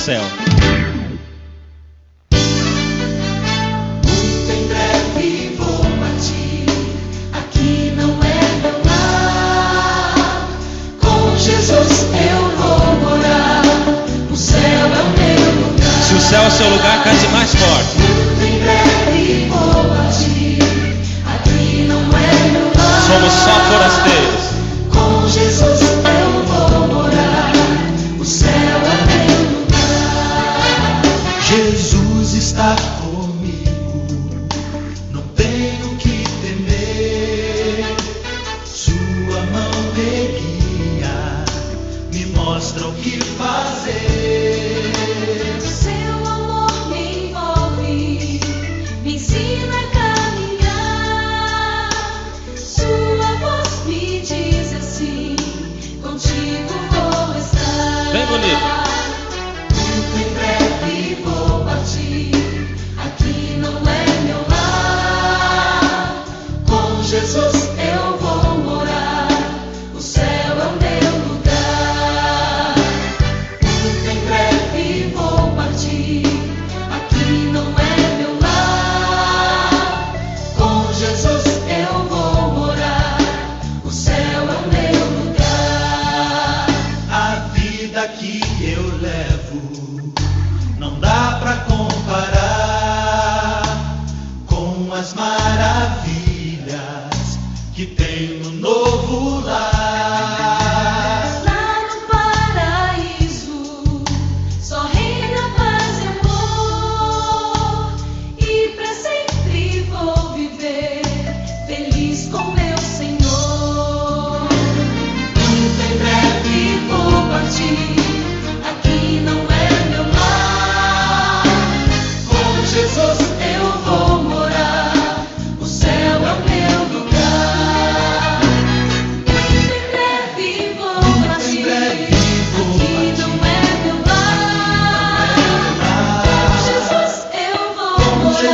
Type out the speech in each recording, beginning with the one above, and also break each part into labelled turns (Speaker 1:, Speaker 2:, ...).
Speaker 1: céu.
Speaker 2: Muito em breve vou partir, aqui não é meu lar. Com Jesus eu vou morar, o céu é o meu lugar.
Speaker 1: Se o céu é o seu lugar, cante mais forte.
Speaker 2: Muito em breve vou partir, aqui não é meu lar.
Speaker 1: Somos só forasteiros.
Speaker 2: Com Jesus eu vou morar, o céu é meu lugar. Jesus está comigo, não tenho que temer. Sua mão me guia, me mostra o que fazer.
Speaker 3: Seu amor me envolve, me ensina a caminhar. Sua voz me diz assim: contigo vou estar.
Speaker 1: Bem bonito.
Speaker 2: Muito em breve vou partir, aqui não é meu lar. Com Jesus eu vou morar, o céu é o meu lugar. Muito em breve vou partir, aqui não é meu lar. Com Jesus eu vou morar, o céu é o meu lugar. A vida que eu levo não dá pra comparar com as maravilhas que tem no novo lar.
Speaker 3: Lá no paraíso só reina paz e amor, e pra sempre vou viver feliz com meu Senhor.
Speaker 2: Muito em breve vou partir, aqui não é meu lar. Com Jesus eu vou morar, o céu é o meu lugar.
Speaker 3: Muito em breve vou partir, aqui não é meu lar. Com Jesus eu vou morar, o céu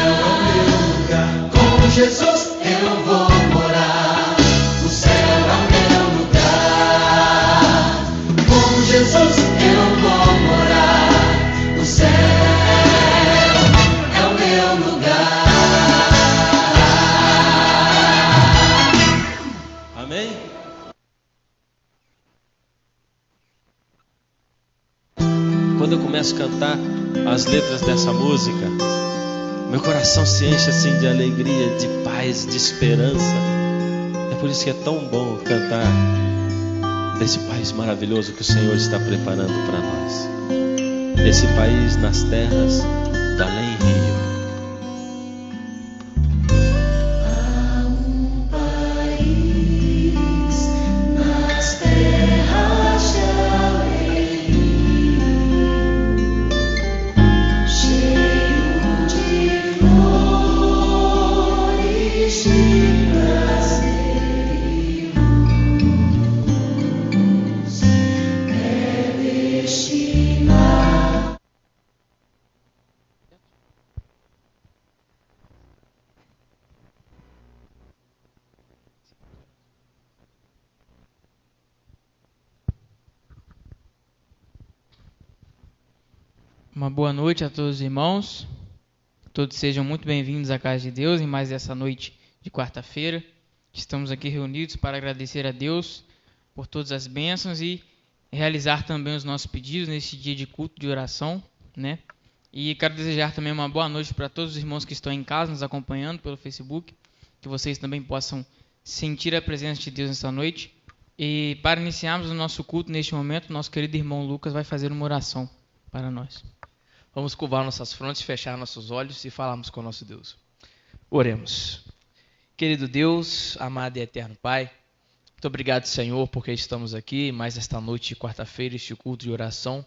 Speaker 3: é o meu lugar.
Speaker 2: Com Jesus eu vou morar, o céu é o meu lugar. Com Jesus eu vou morar, o céu é o meu lugar.
Speaker 1: Amém? Quando eu começo a cantar as letras dessa música, meu coração se enche assim de alegria, de paz, de esperança. É por isso que é tão bom cantar desse país maravilhoso que o Senhor está preparando para nós. Esse país nas terras da Além Rio.
Speaker 2: Há um país nas terras de além, cheio de flores de brasileiros, é destinado.
Speaker 4: Uma boa noite a todos os irmãos. Todos sejam muito bem-vindos à casa de Deus em mais essa noite de quarta-feira. Estamos aqui reunidos para agradecer a Deus por todas as bênçãos e realizar também os nossos pedidos nesse dia de culto de oração, né? E quero desejar também uma boa noite para todos os irmãos que estão em casa nos acompanhando pelo Facebook, que vocês também possam sentir a presença de Deus nessa noite. E para iniciarmos o nosso culto neste momento, nosso querido irmão Lucas vai fazer uma oração para nós.
Speaker 5: Vamos curvar nossas frontes, fechar nossos olhos e falarmos com o nosso Deus. Oremos. Querido Deus, amado e eterno Pai, muito obrigado, Senhor, porque estamos aqui mais esta noite de quarta-feira, este culto de oração,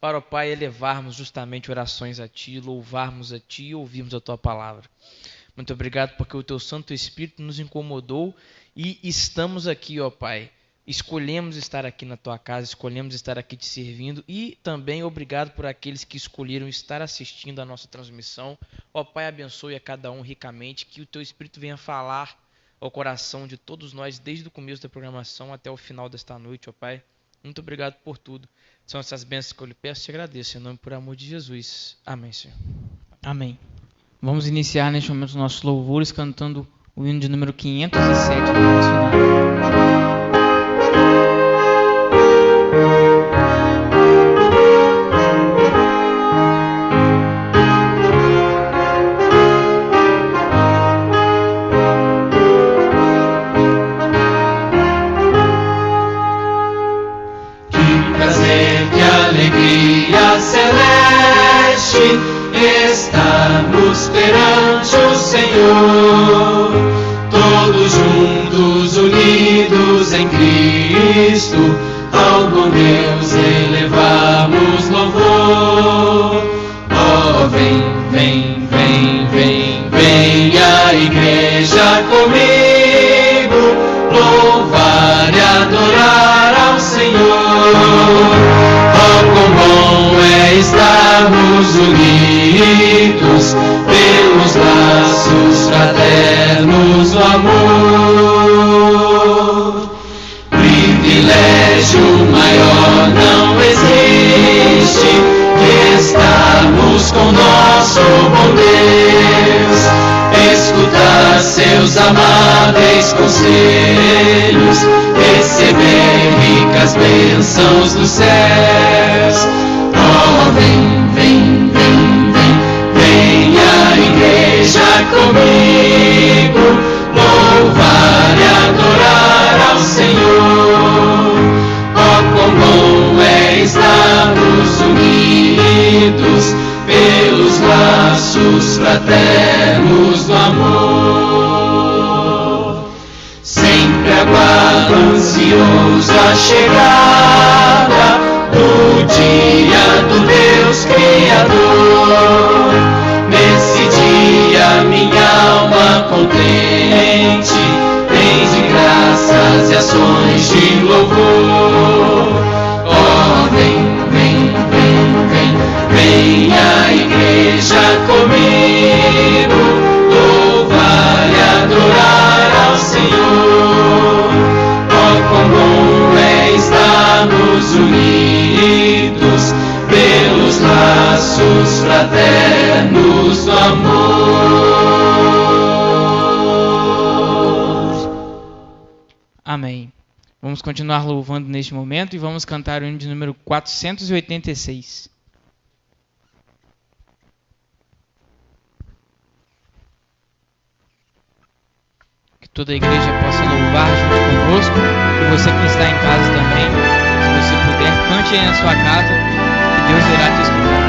Speaker 5: para, ó Pai, elevarmos justamente orações a Ti, louvarmos a Ti e ouvirmos a Tua palavra. Muito obrigado porque o Teu Santo Espírito nos incomodou e estamos aqui, ó Pai. Escolhemos estar aqui na Tua casa, escolhemos estar aqui Te servindo e também obrigado por aqueles que escolheram estar assistindo a nossa transmissão. Ó Pai, abençoe a cada um ricamente, que o Teu Espírito venha falar ao coração de todos nós desde o começo da programação até o final desta noite, ó Pai. Muito obrigado por tudo. São essas bênçãos que eu lhe peço e te agradeço. Em nome e por amor de Jesus. Amém, Senhor.
Speaker 4: Amém. Vamos iniciar neste momento os nossos louvores cantando o hino de número 507 do nosso final.
Speaker 2: Estamos perante o Senhor, todos juntos, unidos em Cristo, ao bom Deus elevamos louvor. Oh, vem, vem, vem, vem, vem a igreja comigo, louvar e adorar ao Senhor. Oh, quão bom é estarmos unidos pelos laços fraternos do amor. Privilégio maior não existe que estarmos com nosso bom Deus, escutar seus amáveis conselhos, receber ricas bênçãos dos céus. Oh, vem, vem, vem, vem, vem a igreja comigo, louvar e adorar ao Senhor. Oh, quão bom é estarmos unidos pelos laços fraternos do amor. Sempre aguardo ansioso a chegada do dia do Deus Criador. Nesse dia minha alma contente rende graças e ações de louvor. Oh, vem, vem, vem, vem, vem a igreja comigo, louvar e adorar ao Senhor. Oh, quão bom é estarmos unidos pelos laços fraternos do amor.
Speaker 4: Amém. Vamos continuar louvando neste momento e vamos cantar o hino de número 486. Que toda a igreja possa louvar junto conosco e você que está em casa também, se você puder, cante aí na sua casa que Deus irá te escutar.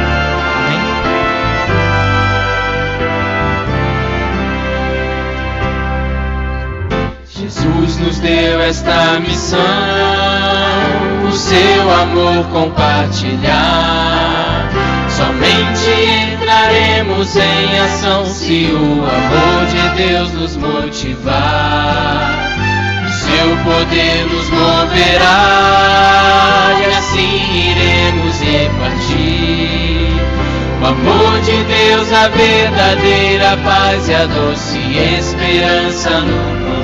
Speaker 2: Jesus nos deu esta missão, o seu amor compartilhar. Somente entraremos em ação se o amor de Deus nos motivar. O seu poder nos moverá e assim iremos repartir o amor de Deus, a verdadeira paz e a doce esperança no porvir.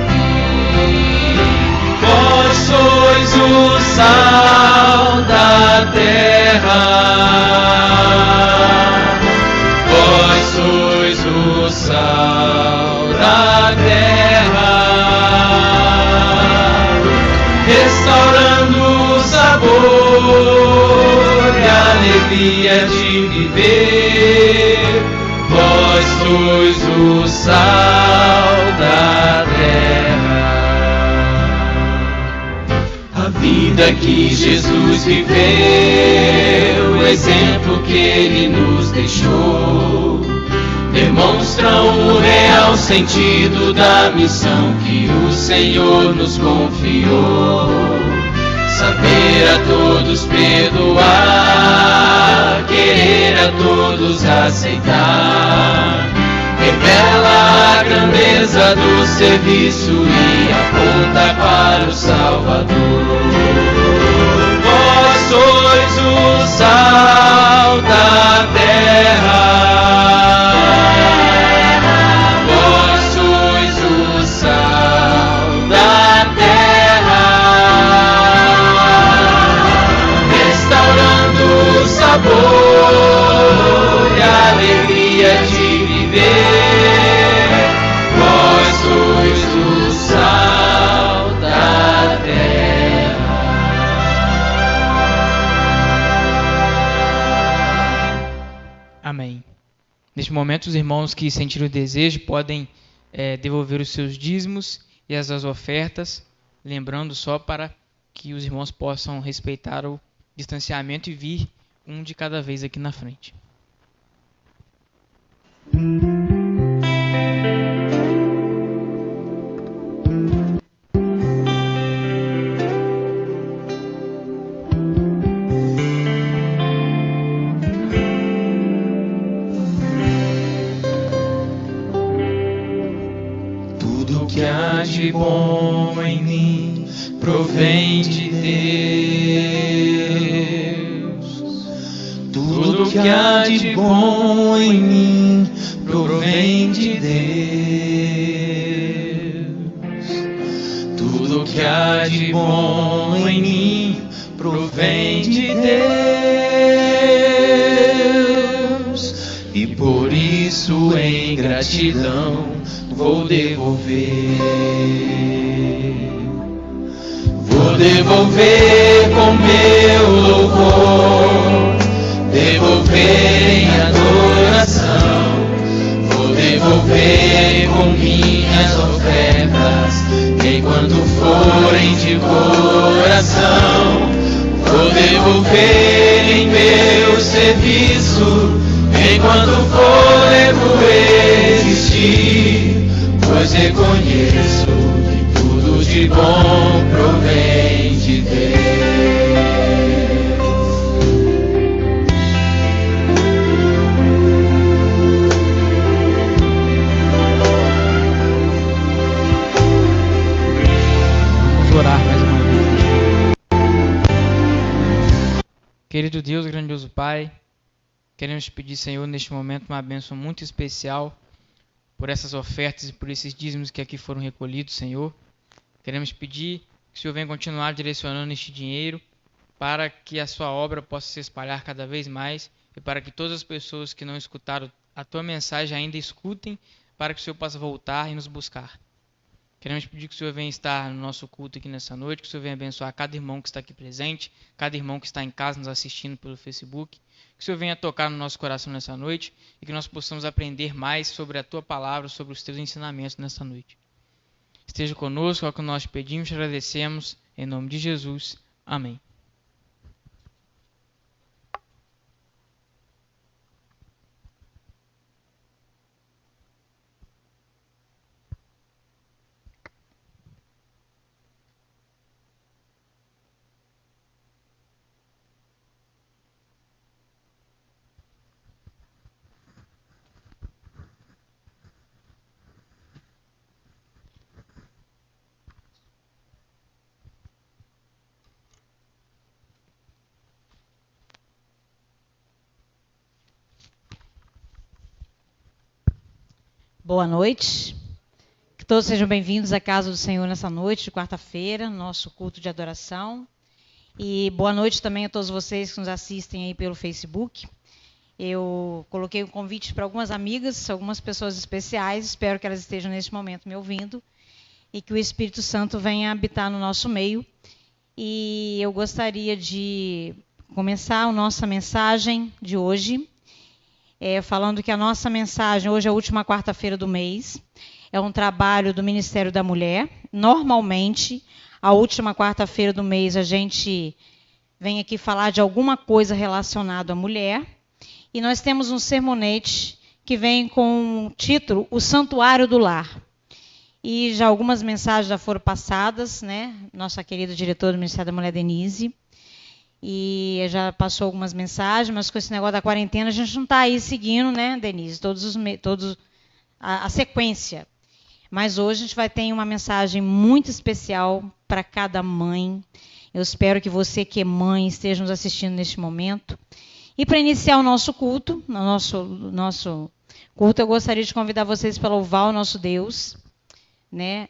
Speaker 2: Vós sois o sal da terra, vós sois o sal da terra, restaurando o sabor e a alegria de viver. Vós sois o sal da terra. A vida que Jesus viveu, o exemplo que Ele nos deixou, demonstram o real sentido da missão que o Senhor nos confiou. Saber a todos perdoar, querer a todos aceitar, revela a grandeza do serviço e aponta para o Salvador. Vós sois o sal da terra, vós sois o sal da terra,
Speaker 5: o sal da terra.
Speaker 4: Amém. Neste momento, os irmãos que sentiram o desejo podem devolver os seus dízimos e as ofertas, lembrando só para que os irmãos possam respeitar o distanciamento e vir um de cada vez aqui na frente.
Speaker 5: Tudo que há de bom em mim provém de Deus. Tudo que há de bom em mim provém de Deus. Tudo que há de bom em mim provém de Deus. E por isso, em gratidão, vou devolver. Vou devolver com meu louvor, devolver em adoração. Vou devolver com minhas ofertas, enquanto forem de coração. Vou devolver em meu serviço, enquanto for existir, pois reconheço que tudo de bom provém de Deus.
Speaker 4: Vamos orar mais uma vez. Querido Deus, grandioso Pai, queremos te pedir, Senhor, neste momento uma bênção muito especial por essas ofertas e por esses dízimos que aqui foram recolhidos, Senhor. Queremos pedir que o Senhor venha continuar direcionando este dinheiro para que a sua obra possa se espalhar cada vez mais e para que todas as pessoas que não escutaram a tua mensagem ainda escutem, para que o Senhor possa voltar e nos buscar. Queremos pedir que o Senhor venha estar no nosso culto aqui nessa noite, que o Senhor venha abençoar cada irmão que está aqui presente, cada irmão que está em casa nos assistindo pelo Facebook. Que o Senhor venha tocar no nosso coração nessa noite e que nós possamos aprender mais sobre a Tua Palavra, sobre os Teus ensinamentos nessa noite. Esteja conosco, é o que nós te pedimos e te agradecemos, em nome de Jesus. Amém.
Speaker 6: Boa noite. Que todos sejam bem-vindos à casa do Senhor nessa noite de quarta-feira, nosso culto de adoração. E boa noite também a todos vocês que nos assistem aí pelo Facebook. Eu coloquei um convite para algumas amigas, algumas pessoas especiais. Espero que elas estejam neste momento me ouvindo e que o Espírito Santo venha habitar no nosso meio. E eu gostaria de começar a nossa mensagem de hoje falando que a nossa mensagem, hoje é a última quarta-feira do mês, é um trabalho do Ministério da Mulher. Normalmente, a última quarta-feira do mês, a gente vem aqui falar de alguma coisa relacionada à mulher. E nós temos um sermonete que vem com o título O Santuário do Lar. E já algumas mensagens já foram passadas, né? Nossa querida diretora do Ministério da Mulher, Denise. E já passou algumas mensagens, mas com esse negócio da quarentena a gente não está aí seguindo, né, Denise? Todos a sequência. Mas hoje a gente vai ter uma mensagem muito especial para cada mãe. Eu espero que você que é mãe esteja nos assistindo neste momento. E para iniciar o nosso culto, nosso culto, eu gostaria de convidar vocês para louvar o nosso Deus, né?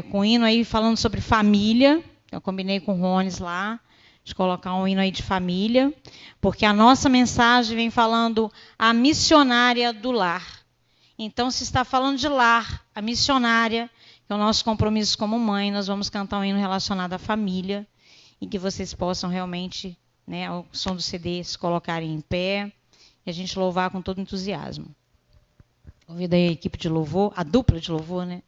Speaker 6: Com um hino aí falando sobre família. Eu combinei com o Rones lá, de colocar um hino aí de família, porque a nossa mensagem vem falando a missionária do lar. Então, se está falando de lar, a missionária que é o nosso compromisso como mãe. Nós vamos cantar um hino relacionado à família e que vocês possam realmente, né, ao som do CD, se colocarem em pé e a gente louvar com todo entusiasmo. Convido aí a equipe de louvor, a dupla de louvor, né?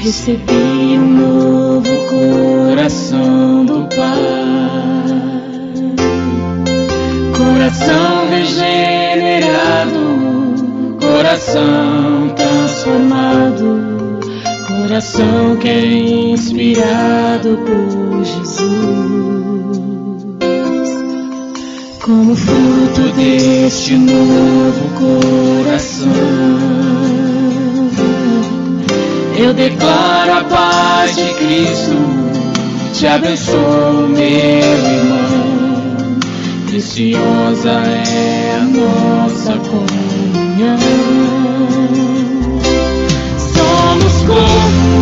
Speaker 2: Recebi um novo coração do Pai, coração regenerado, coração transformado, coração que é inspirado por Jesus. Como fruto deste novo coração, eu declaro a paz de Cristo, te abençoo, meu irmão. Preciosa é a nossa comunhão. Somos corpo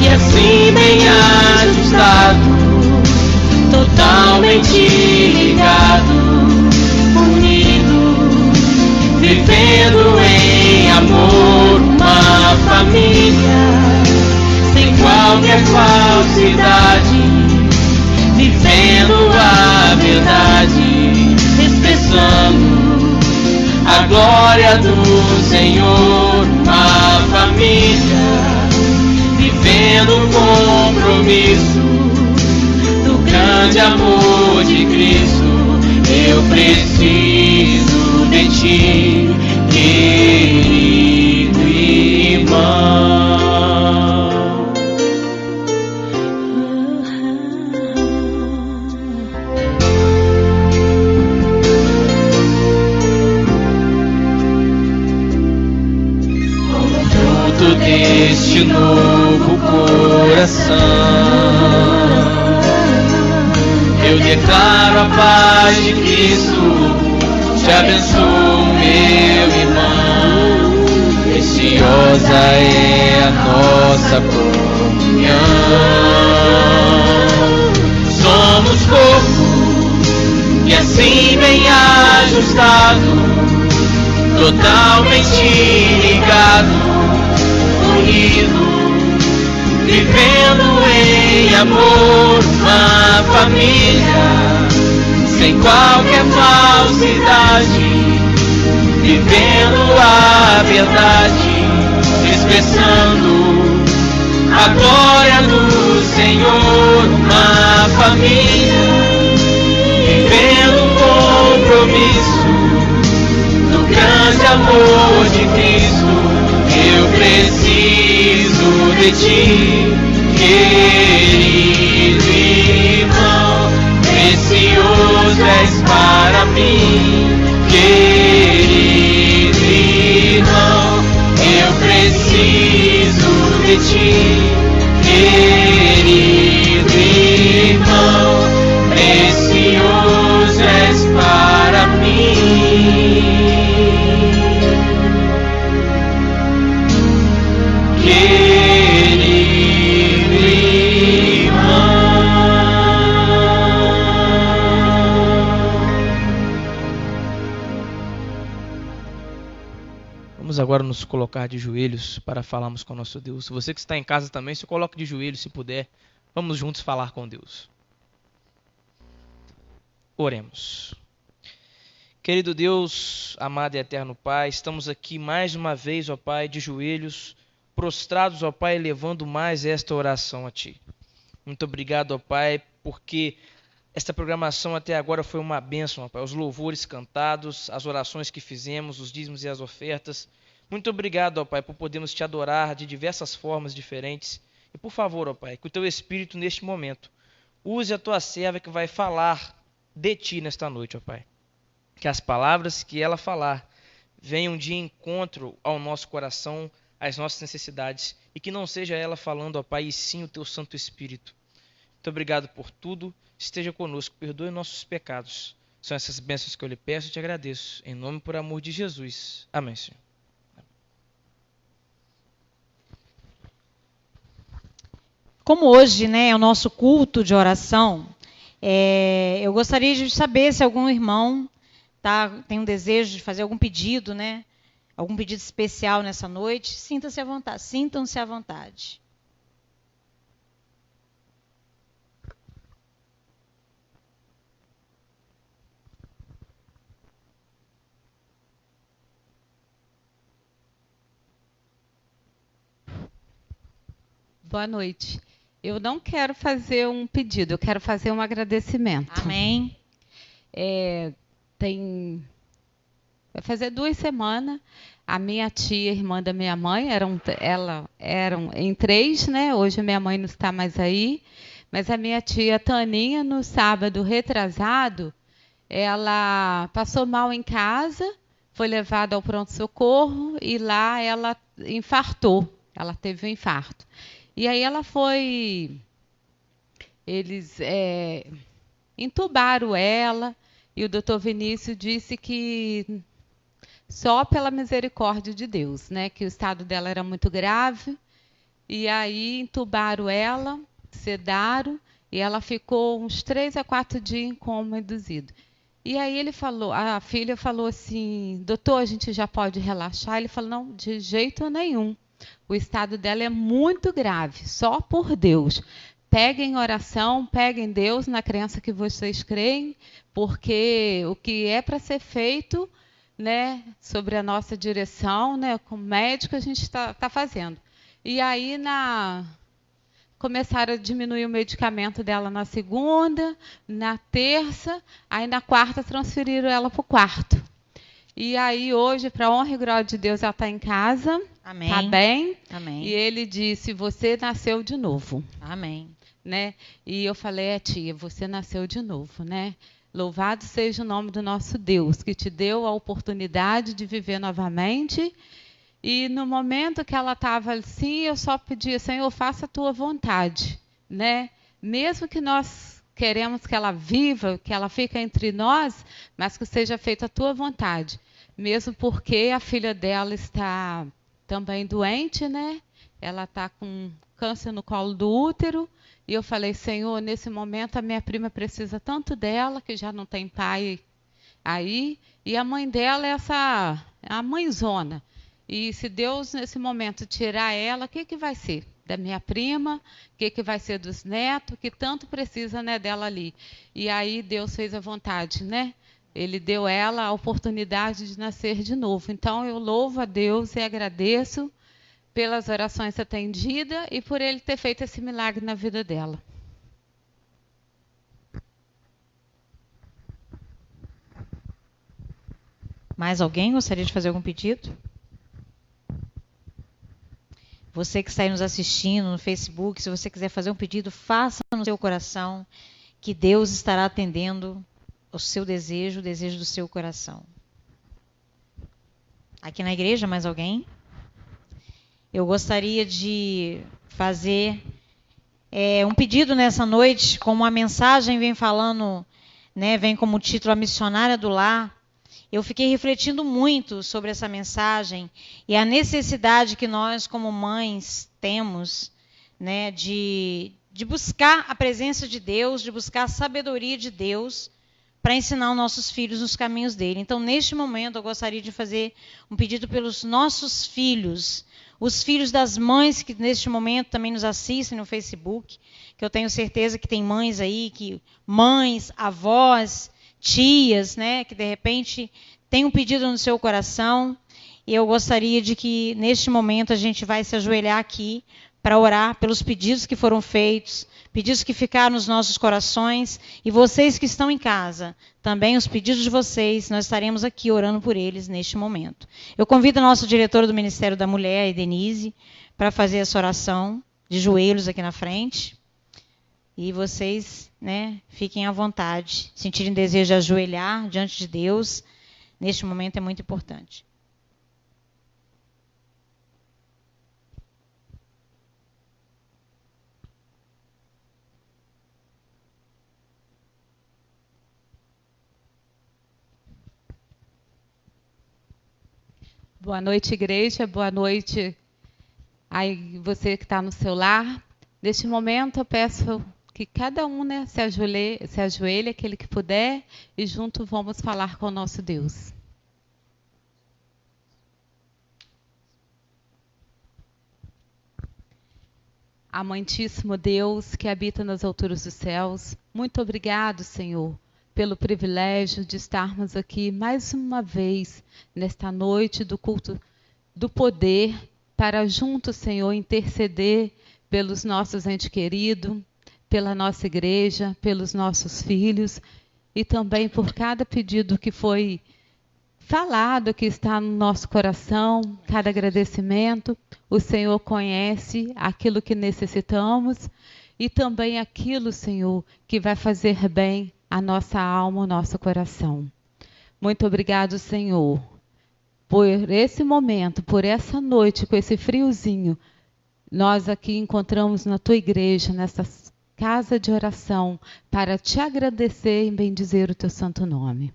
Speaker 2: e assim bem ajustado, totalmente ligado, unido, vivendo em amor, uma família sem qualquer falsidade, vivendo a verdade, expressando a glória do Senhor, uma família vivendo o compromisso do grande amor de Cristo. Eu preciso de ti, querido irmão. Fruto deste novo coração, eu declaro a paz de Cristo, te abençoo, meu irmão. Preciosa é a nossa comunhão. Somos corpo e assim bem ajustado, totalmente ligado, unido, vivendo em amor, uma família sem qualquer falsidade, vivendo a verdade, expressando a glória do Senhor, uma família vivendo um compromisso do grande amor de Cristo. Eu preciso de ti, querido irmão, precioso és para mim, querido irmão, eu preciso de ti, querido irmão, precioso és para mim.
Speaker 5: Vamos agora nos colocar de joelhos para falarmos com o nosso Deus. Você que está em casa também, se coloque de joelhos se puder. Vamos juntos falar com Deus. Oremos. Querido Deus, amado e eterno Pai, estamos aqui mais uma vez, ó Pai, de joelhos, prostrados, ó Pai, elevando mais esta oração a Ti. Muito obrigado, ó Pai, porque esta programação até agora foi uma bênção, ó Pai. Os louvores cantados, as orações que fizemos, os dízimos e as ofertas. Muito obrigado, ó Pai, por podermos Te adorar de diversas formas diferentes. E por favor, ó Pai, que o Teu Espírito neste momento use a Tua serva que vai falar de Ti nesta noite, ó Pai. Que as palavras que ela falar venham de encontro ao nosso coração, às nossas necessidades, e que não seja ela falando, ó Pai, e sim o Teu Santo Espírito. Muito obrigado por tudo. Esteja conosco. Perdoe nossos pecados. São essas bênçãos que eu lhe peço e te agradeço. Em nome e por amor de Jesus. Amém, Senhor.
Speaker 6: Como hoje, né, é o nosso culto de oração, eu gostaria de saber se algum irmão tem um desejo de fazer algum pedido, né? Algum pedido especial nessa noite. Sintam-se à vontade. Sintam-se à vontade.
Speaker 7: Boa noite. Eu não quero fazer um pedido, eu quero fazer um agradecimento.
Speaker 6: Amém.
Speaker 7: Vai fazer 2 semanas. A minha tia, irmã da minha mãe, eram em 3, né? Hoje a minha mãe não está mais aí. Mas a minha tia Taninha, no sábado retrasado, ela passou mal em casa, foi levada ao pronto-socorro e lá ela infartou. Ela teve um infarto. E aí eles entubaram ela e o doutor Vinícius disse que só pela misericórdia de Deus, né, que o estado dela era muito grave. E aí entubaram ela, sedaram e ela ficou uns 3 a 4 dias em coma induzido. E aí a filha falou assim, doutor, a gente já pode relaxar? Ele falou, não, de jeito nenhum. O estado dela é muito grave, só por Deus. Peguem oração, peguem Deus na crença que vocês creem, porque o que é para ser feito, né, sobre a nossa direção, né, como médico, a gente está fazendo. E aí começaram a diminuir o medicamento dela na segunda, na terça, aí na quarta transferiram ela para o quarto. E aí hoje, para a honra e glória de Deus, ela está em casa, está bem.
Speaker 6: Amém.
Speaker 7: E ele disse, você nasceu de novo.
Speaker 6: Amém.
Speaker 7: Né? E eu falei, tia, você nasceu de novo, né? Louvado seja o nome do nosso Deus, que te deu a oportunidade de viver novamente. E no momento que ela estava assim, eu só pedia, Senhor, faça a tua vontade, né? Mesmo que nós queremos que ela viva, que ela fique entre nós, mas que seja feita a tua vontade. Mesmo porque a filha dela está também doente, né? Ela está com câncer no colo do útero. E eu falei, Senhor, nesse momento a minha prima precisa tanto dela, que já não tem pai aí. E a mãe dela é a mãezona. E se Deus, nesse momento, tirar ela, o que vai ser? Da minha prima, o que vai ser dos netos, que tanto precisa, né, dela ali. E aí Deus fez a vontade, né? Ele deu ela a oportunidade de nascer de novo. Então eu louvo a Deus e agradeço pelas orações atendidas e por ele ter feito esse milagre na vida dela.
Speaker 6: Mais alguém gostaria de fazer algum pedido? Você que está aí nos assistindo no Facebook, se você quiser fazer um pedido, faça no seu coração, que Deus estará atendendo o seu desejo, o desejo do seu coração. Aqui na igreja, mais alguém? Eu gostaria de fazer um pedido nessa noite, como a mensagem vem falando, né, vem como título A Missionária do Lar. Eu fiquei refletindo muito sobre essa mensagem e a necessidade que nós, como mães, temos, né, de buscar a presença de Deus, de buscar a sabedoria de Deus para ensinar os nossos filhos nos caminhos dele. Então, neste momento, eu gostaria de fazer um pedido pelos nossos filhos, os filhos das mães que neste momento também nos assistem no Facebook, que eu tenho certeza que tem mães aí, mães, avós, tias, né, que de repente tem um pedido no seu coração, e eu gostaria de que neste momento a gente vai se ajoelhar aqui para orar pelos pedidos que foram feitos, pedidos que ficaram nos nossos corações, e vocês que estão em casa, também os pedidos de vocês, nós estaremos aqui orando por eles neste momento. Eu convido a nossa diretora do Ministério da Mulher, a Denise, para fazer essa oração de joelhos aqui na frente. E vocês, né, fiquem à vontade, sentirem desejo de ajoelhar diante de Deus, neste momento é muito importante.
Speaker 7: Boa noite, igreja. Boa noite aí você que está no seu lar. Neste momento eu peço que cada um, né, se ajoelhe, aquele que puder, e junto vamos falar com o nosso Deus. Amantíssimo Deus que habita nas alturas dos céus, muito obrigado, Senhor, pelo privilégio de estarmos aqui mais uma vez nesta noite do culto do poder, para juntos, Senhor, interceder pelos nossos entes queridos, pela nossa igreja, pelos nossos filhos e também por cada pedido que foi falado, que está no nosso coração, cada agradecimento. O Senhor conhece aquilo que necessitamos e também aquilo, Senhor, que vai fazer bem a nossa alma, o nosso coração. Muito obrigado, Senhor, por esse momento, por essa noite, com esse friozinho. Nós aqui encontramos na tua igreja, nessa casa de oração, para te agradecer e bendizer o teu santo nome.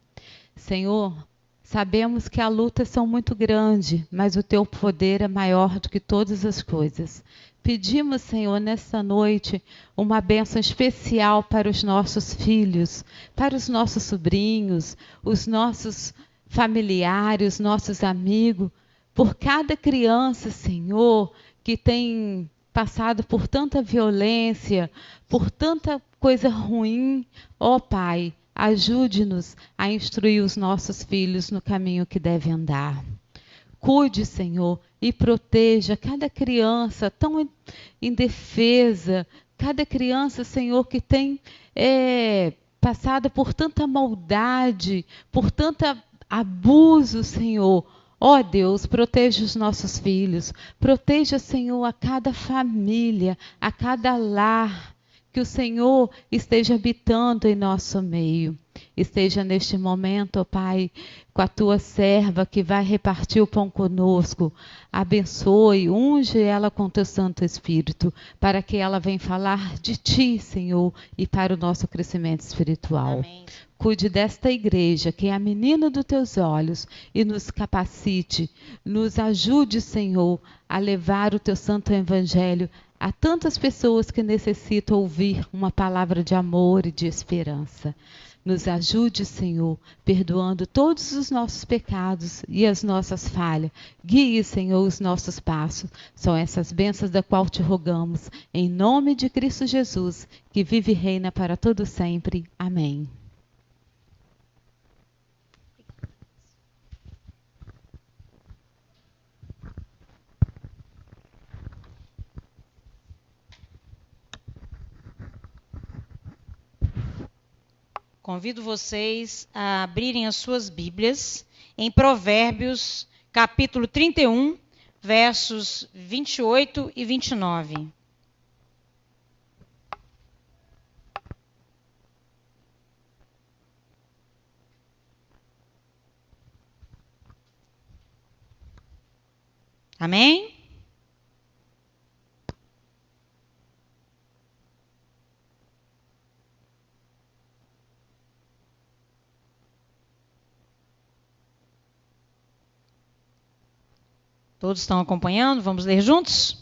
Speaker 7: Senhor, sabemos que as lutas são muito grandes, mas o teu poder é maior do que todas as coisas. Pedimos, Senhor, nessa noite, uma bênção especial para os nossos filhos, para os nossos sobrinhos, os nossos familiares, nossos amigos, por cada criança, Senhor, que tem passado por tanta violência, por tanta coisa ruim. Ó Pai, ajude-nos a instruir os nossos filhos no caminho que devem andar. Cuide, Senhor, e proteja cada criança tão indefesa, cada criança, Senhor, que tem passado por tanta maldade, por tanto abuso, Senhor. Ó Deus, proteja os nossos filhos, proteja, Senhor, a cada família, a cada lar, que o Senhor esteja habitando em nosso meio. Esteja neste momento, ó Pai, com a tua serva que vai repartir o pão conosco. Abençoe, unge ela com teu Santo Espírito, para que ela venha falar de ti, Senhor, e para o nosso crescimento espiritual.
Speaker 6: Amém.
Speaker 7: Cuide desta igreja, que é a menina dos teus olhos, e nos capacite, nos ajude, Senhor, a levar o teu santo evangelho a tantas pessoas que necessitam ouvir uma palavra de amor e de esperança. Nos ajude, Senhor, perdoando todos os nossos pecados e as nossas falhas. Guie, Senhor, os nossos passos. São essas bênçãos da qual te rogamos, em nome de Cristo Jesus, que vive e reina para todo sempre. Amém.
Speaker 6: Convido vocês a abrirem as suas Bíblias em Provérbios, capítulo 31, versos 28 e 29. Amém? Todos estão acompanhando? Vamos ler juntos?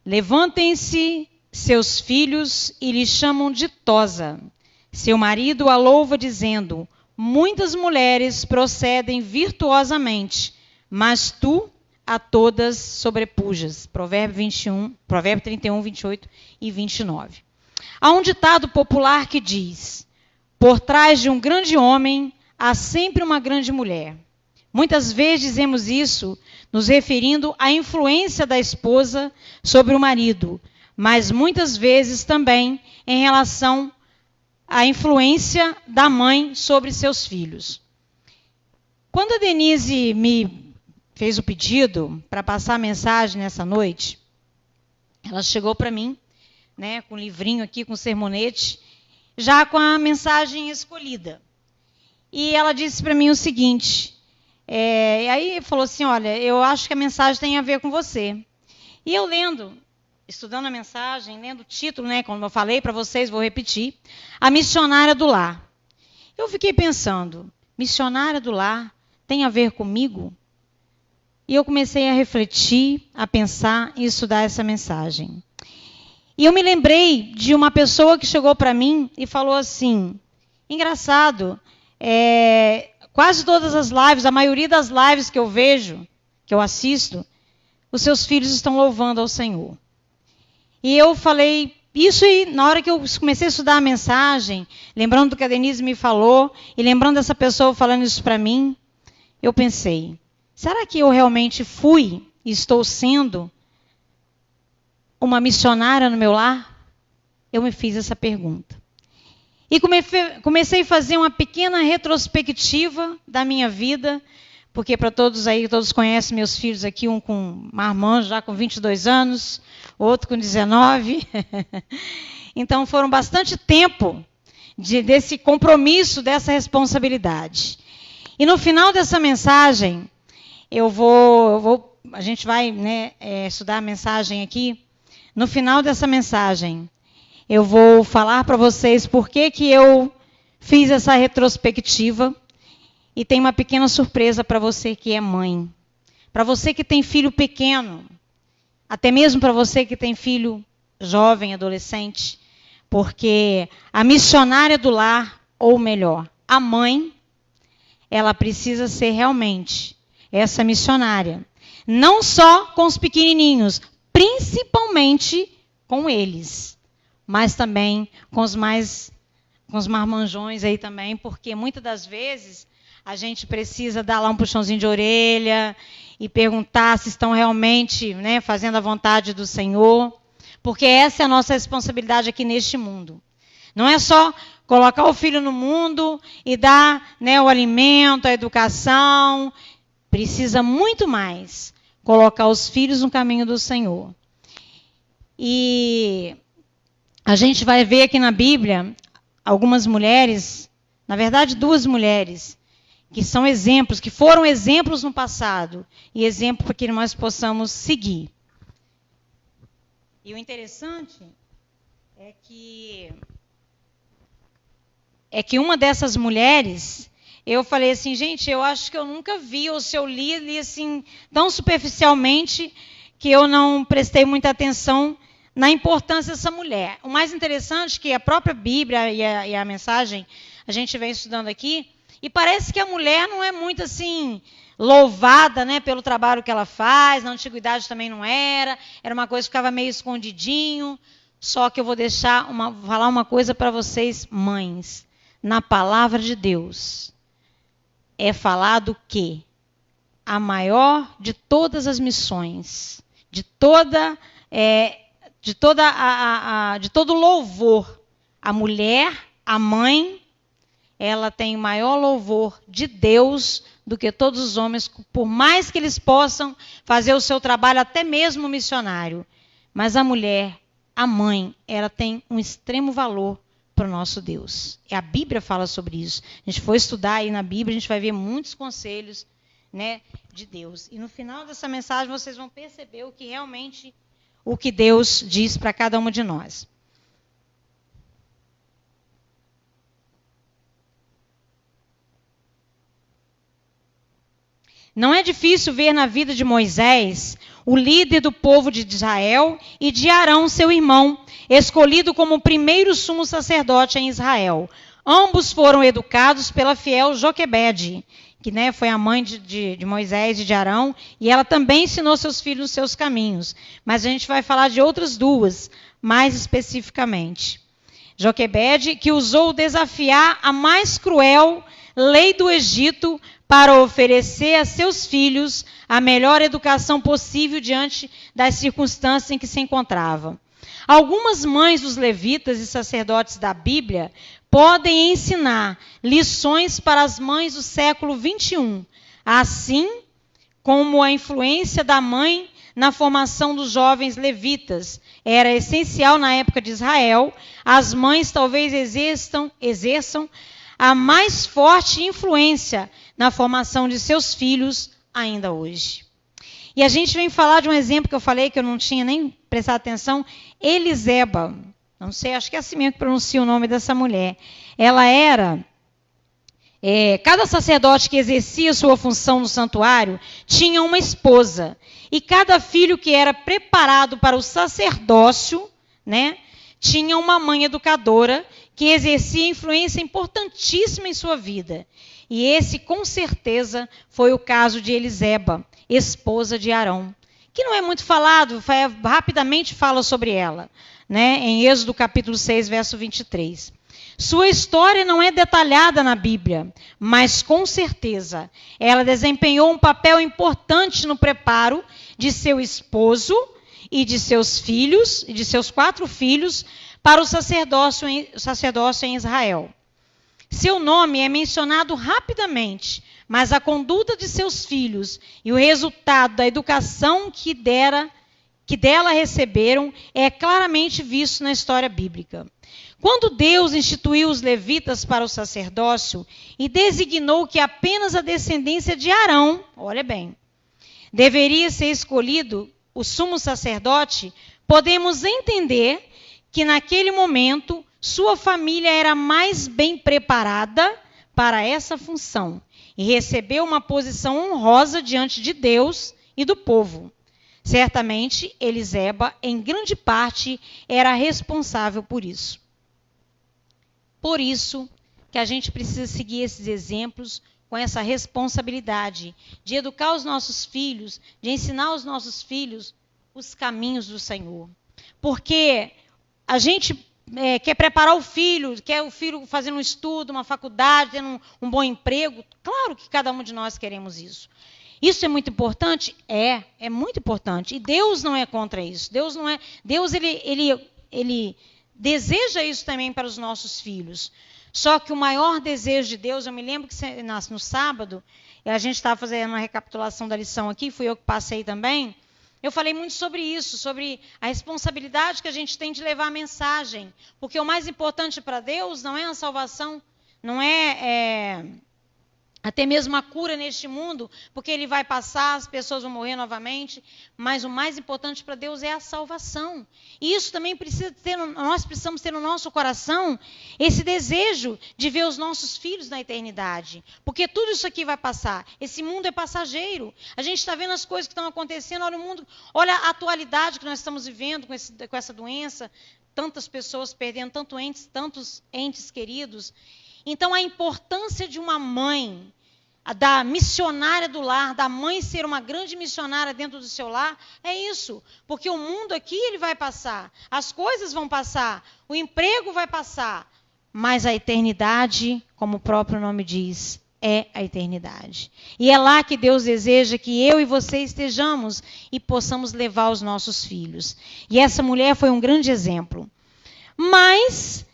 Speaker 6: Levantem-se seus filhos e lhe chamam ditosa. Seu marido a louva dizendo: muitas mulheres procedem virtuosamente, mas tu a todas sobrepujas. Provérbio 31, 28 e 29. Há um ditado popular que diz: por trás de um grande homem há sempre uma grande mulher. Muitas vezes dizemos isso nos referindo à influência da esposa sobre o marido, mas muitas vezes também em relação à influência da mãe sobre seus filhos. Quando a Denise me fez o pedido para passar a mensagem nessa noite, ela chegou para mim, né, com um livrinho aqui, com um sermonete, já com a mensagem escolhida. E ela disse para mim o seguinte... e aí falou assim, olha, eu acho que a mensagem tem a ver com você. E eu estudando a mensagem, lendo o título, né, como eu falei para vocês, vou repetir, A Missionária do Lar. Eu fiquei pensando, missionária do lar, tem a ver comigo? E eu comecei a refletir, a pensar e estudar essa mensagem. E eu me lembrei de uma pessoa que chegou para mim e falou assim, engraçado, quase todas as lives, a maioria das lives que eu vejo, que eu assisto, os seus filhos estão louvando ao Senhor. E eu falei isso, e na hora que eu comecei a estudar a mensagem, lembrando do que a Denise me falou, e lembrando dessa pessoa falando isso para mim, eu pensei, será que eu realmente fui e estou sendo uma missionária no meu lar? Eu me fiz essa pergunta. E comecei a fazer uma pequena retrospectiva da minha vida, porque para todos aí, todos conhecem meus filhos aqui, um com marmanjo já com 22 anos, outro com 19. Então foram bastante tempo desse compromisso, dessa responsabilidade. E no final dessa mensagem, a gente vai estudar a mensagem aqui. No final dessa mensagem, eu vou falar para vocês por que eu fiz essa retrospectiva. E tem uma pequena surpresa para você que é mãe. Para você que tem filho pequeno. Até mesmo para você que tem filho jovem, adolescente. Porque a missionária do lar, ou melhor, a mãe, ela precisa ser realmente essa missionária. Não só com os pequenininhos, principalmente com eles, mas também com os marmanjões aí também, porque muitas das vezes a gente precisa dar lá um puxãozinho de orelha e perguntar se estão realmente fazendo a vontade do Senhor, porque essa é a nossa responsabilidade aqui neste mundo. Não é só colocar o filho no mundo e dar o alimento, a educação, precisa muito mais colocar os filhos no caminho do Senhor. E a gente vai ver aqui na Bíblia algumas mulheres, na verdade 2 mulheres, que são exemplos, que foram exemplos no passado, e exemplo para que nós possamos seguir. E o interessante é que uma dessas mulheres, eu falei assim, gente, eu acho que eu nunca vi, ou se eu li assim, tão superficialmente, que eu não prestei muita atenção na importância dessa mulher. O mais interessante é que a própria Bíblia e a mensagem, a gente vem estudando aqui, e parece que a mulher não é muito assim louvada pelo trabalho que ela faz, na antiguidade também não era uma coisa que ficava meio escondidinho. Só que eu vou falar uma coisa para vocês, mães. Na palavra de Deus é falado que a maior de todas as missões, de todo louvor, a mulher, a mãe, ela tem maior louvor de Deus do que todos os homens, por mais que eles possam fazer o seu trabalho, até mesmo missionário. Mas a mulher, a mãe, ela tem um extremo valor para o nosso Deus. E a Bíblia fala sobre isso. A gente foi estudar aí na Bíblia, a gente vai ver muitos conselhos de Deus. E no final dessa mensagem vocês vão perceber o que Deus diz para cada uma de nós. Não é difícil ver na vida de Moisés, o líder do povo de Israel, e de Arão, seu irmão, escolhido como o primeiro sumo sacerdote em Israel. Ambos foram educados pela fiel Joquebede, que foi a mãe de Moisés e de Arão, e ela também ensinou seus filhos os seus caminhos. Mas a gente vai falar de outras 2, mais especificamente. Joquebede, que ousou desafiar a mais cruel lei do Egito para oferecer a seus filhos a melhor educação possível diante das circunstâncias em que se encontravam. Algumas mães dos levitas e sacerdotes da Bíblia podem ensinar lições para as mães do século 21, assim como a influência da mãe na formação dos jovens levitas era essencial na época de Israel. As mães talvez exerçam a mais forte influência na formação de seus filhos ainda hoje. E a gente vem falar de um exemplo que eu falei que eu não tinha nem prestado atenção, Eliseba. Não sei, acho que é assim mesmo que pronuncia o nome dessa mulher. Ela era Cada sacerdote que exercia sua função no santuário tinha uma esposa. E cada filho que era preparado para o sacerdócio, né, tinha uma mãe educadora que exercia influência importantíssima em sua vida. E esse, com certeza, foi o caso de Eliseba, esposa de Arão, que não é muito falado, rapidamente fala sobre ela, né, em Êxodo capítulo 6, verso 23. Sua história não é detalhada na Bíblia, mas com certeza ela desempenhou um papel importante no preparo de seu esposo e de seus filhos, e de seus 4 filhos, para o sacerdócio em Israel. Seu nome é mencionado rapidamente, mas a conduta de seus filhos e o resultado da educação que dela receberam é claramente visto na história bíblica. Quando Deus instituiu os levitas para o sacerdócio e designou que apenas a descendência de Arão, olha bem, deveria ser escolhido o sumo sacerdote, podemos entender que naquele momento sua família era mais bem preparada para essa função e recebeu uma posição honrosa diante de Deus e do povo. Certamente, Eliseba, em grande parte, era responsável por isso. Por isso que a gente precisa seguir esses exemplos com essa responsabilidade de educar os nossos filhos, de ensinar os nossos filhos os caminhos do Senhor. Porque a gente quer preparar o filho, quer o filho fazendo um estudo, uma faculdade, tendo um bom emprego. Claro que cada um de nós queremos isso. Isso é muito importante? É muito importante. E Deus não é contra isso. Deus ele deseja isso também para os nossos filhos. Só que o maior desejo de Deus, eu me lembro que no sábado, a gente estava fazendo uma recapitulação da lição aqui, fui eu que passei também. Eu falei muito sobre isso, sobre a responsabilidade que a gente tem de levar a mensagem. Porque o mais importante para Deus não é a salvação, não é até mesmo a cura neste mundo, porque ele vai passar, as pessoas vão morrer novamente, mas o mais importante para Deus é a salvação. E isso também nós precisamos ter no nosso coração esse desejo de ver os nossos filhos na eternidade, porque tudo isso aqui vai passar. Esse mundo é passageiro. A gente está vendo as coisas que estão acontecendo, olha o mundo, olha a atualidade que nós estamos vivendo com essa doença, tantas pessoas perdendo tantos entes queridos. Então, a importância de uma mãe, da missionária do lar, da mãe ser uma grande missionária dentro do seu lar, é isso. Porque o mundo aqui ele vai passar, as coisas vão passar, o emprego vai passar, mas a eternidade, como o próprio nome diz, é a eternidade. E é lá que Deus deseja que eu e você estejamos e possamos levar os nossos filhos. E essa mulher foi um grande exemplo. Mas,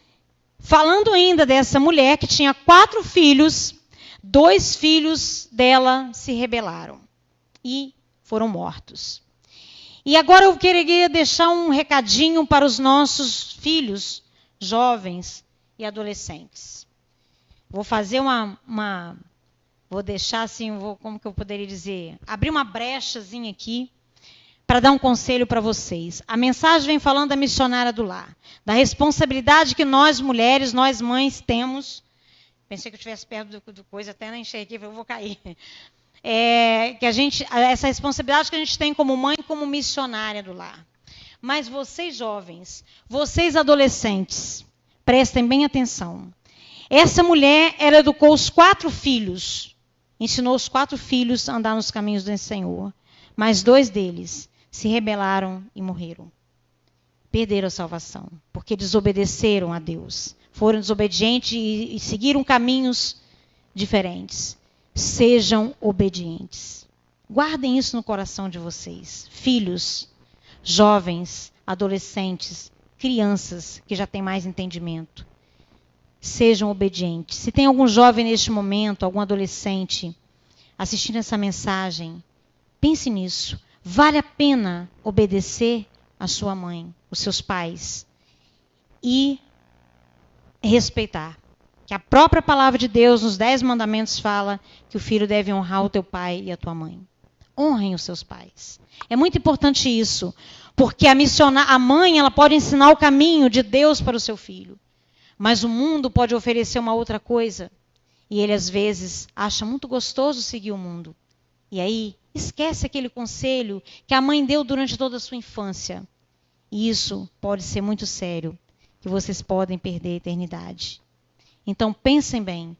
Speaker 6: falando ainda dessa mulher que tinha 4 filhos, 2 filhos dela se rebelaram e foram mortos. E agora eu queria deixar um recadinho para os nossos filhos, jovens e adolescentes. Vou fazer vou deixar assim, como que eu poderia dizer? Abrir uma brechazinha aqui para dar um conselho para vocês. A mensagem vem falando da missionária do lar, da responsabilidade que nós mulheres, nós mães temos. Pensei que eu estivesse perto do coisa, até nem enxerguei, eu vou cair. Essa responsabilidade que a gente tem como mãe, como missionária do lar. Mas vocês jovens, vocês adolescentes, prestem bem atenção. Essa mulher, ela educou os 4 filhos, ensinou os 4 filhos a andar nos caminhos do Senhor, mas 2 deles se rebelaram e morreram. Perderam a salvação, porque desobedeceram a Deus. Foram desobedientes e seguiram caminhos diferentes. Sejam obedientes. Guardem isso no coração de vocês. Filhos, jovens, adolescentes, crianças que já têm mais entendimento. Sejam obedientes. Se tem algum jovem neste momento, algum adolescente assistindo essa mensagem, pense nisso. Vale a pena obedecer a sua mãe, os seus pais e respeitar. Que a própria palavra de Deus, nos 10 mandamentos, fala que o filho deve honrar o teu pai e a tua mãe. Honrem os seus pais. É muito importante isso, porque a mãe ela pode ensinar o caminho de Deus para o seu filho, mas o mundo pode oferecer uma outra coisa. E ele às vezes acha muito gostoso seguir o mundo. E aí esquece aquele conselho que a mãe deu durante toda a sua infância. E isso pode ser muito sério, que vocês podem perder a eternidade. Então pensem bem,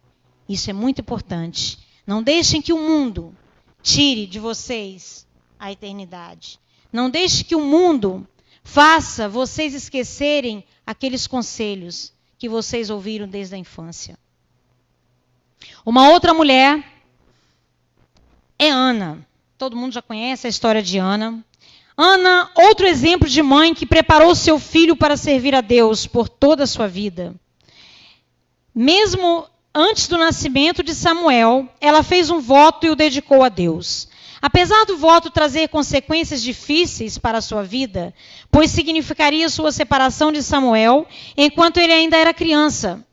Speaker 6: isso é muito importante. Não deixem que o mundo tire de vocês a eternidade. Não deixem que o mundo faça vocês esquecerem aqueles conselhos que vocês ouviram desde a infância. Uma outra mulher é Ana. Todo mundo já conhece a história de Ana. Ana, outro exemplo de mãe que preparou seu filho para servir a Deus por toda a sua vida. Mesmo antes do nascimento de Samuel, ela fez um voto e o dedicou a Deus. Apesar do voto trazer consequências difíceis para a sua vida, pois significaria sua separação de Samuel enquanto ele ainda era criança,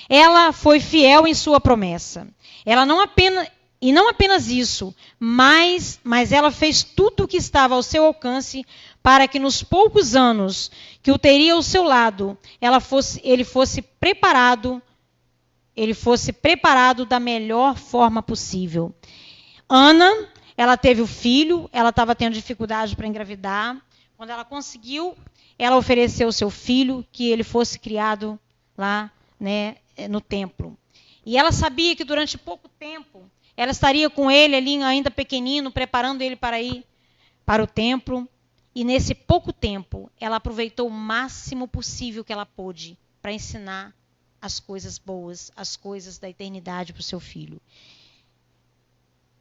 Speaker 6: ela foi fiel em sua promessa. Ela não apenas isso, mas ela fez tudo o que estava ao seu alcance para que nos poucos anos que o teria ao seu lado, ele fosse preparado da melhor forma possível. Ana, ela teve o filho, ela estava tendo dificuldade para engravidar. Quando ela conseguiu, ela ofereceu o seu filho, que ele fosse criado lá, né, no templo. E ela sabia que durante pouco tempo, ela estaria com ele ali ainda pequenino, preparando ele para ir para o templo. E nesse pouco tempo, ela aproveitou o máximo possível que ela pôde para ensinar as coisas boas, as coisas da eternidade para o seu filho.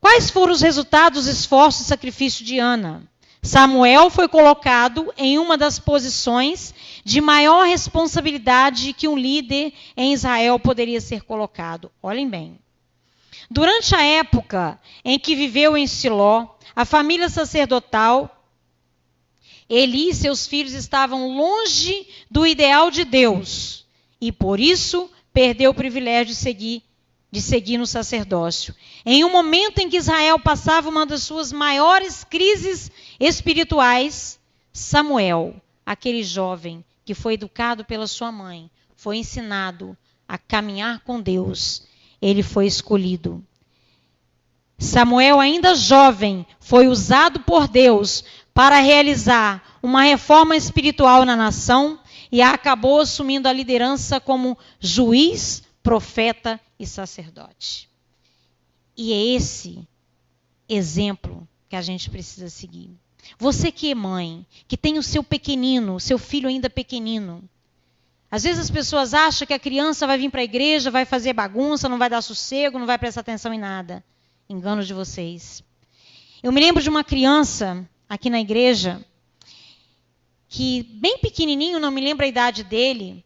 Speaker 6: Quais foram os resultados dos esforços e sacrifício de Ana? Samuel foi colocado em uma das posições de maior responsabilidade que um líder em Israel poderia ser colocado. Olhem bem. Durante a época em que viveu em Siló, a família sacerdotal, Eli e seus filhos estavam longe do ideal de Deus e, por isso, perdeu o privilégio de seguir no sacerdócio. Em um momento em que Israel passava uma das suas maiores crises espirituais, Samuel, aquele jovem que foi educado pela sua mãe, foi ensinado a caminhar com Deus. Ele foi escolhido. Samuel, ainda jovem, foi usado por Deus para realizar uma reforma espiritual na nação e acabou assumindo a liderança como juiz, profeta e sacerdote. E é esse exemplo que a gente precisa seguir. Você que é mãe, que tem o seu pequenino, seu filho ainda pequenino. Às vezes as pessoas acham que a criança vai vir para a igreja, vai fazer bagunça, não vai dar sossego, não vai prestar atenção em nada. Engano de vocês. Eu me lembro de uma criança aqui na igreja, que bem pequenininho, não me lembro a idade dele,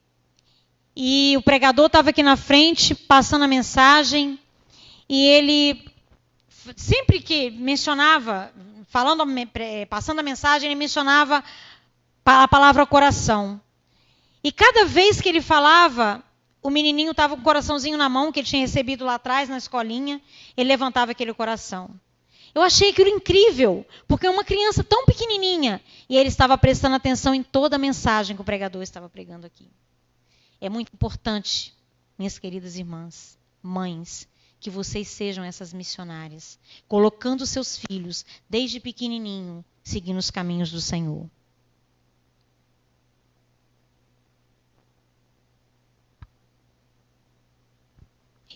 Speaker 6: e o pregador estava aqui na frente, passando a mensagem, e ele, sempre que mencionava, passando a mensagem, ele mencionava a palavra coração. E cada vez que ele falava, o menininho estava com o coraçãozinho na mão, que ele tinha recebido lá atrás, na escolinha, ele levantava aquele coração. Eu achei aquilo incrível, porque é uma criança tão pequenininha, e ele estava prestando atenção em toda a mensagem que o pregador estava pregando aqui. É muito importante, minhas queridas irmãs, mães, que vocês sejam essas missionárias, colocando seus filhos, desde pequenininho, seguindo os caminhos do Senhor.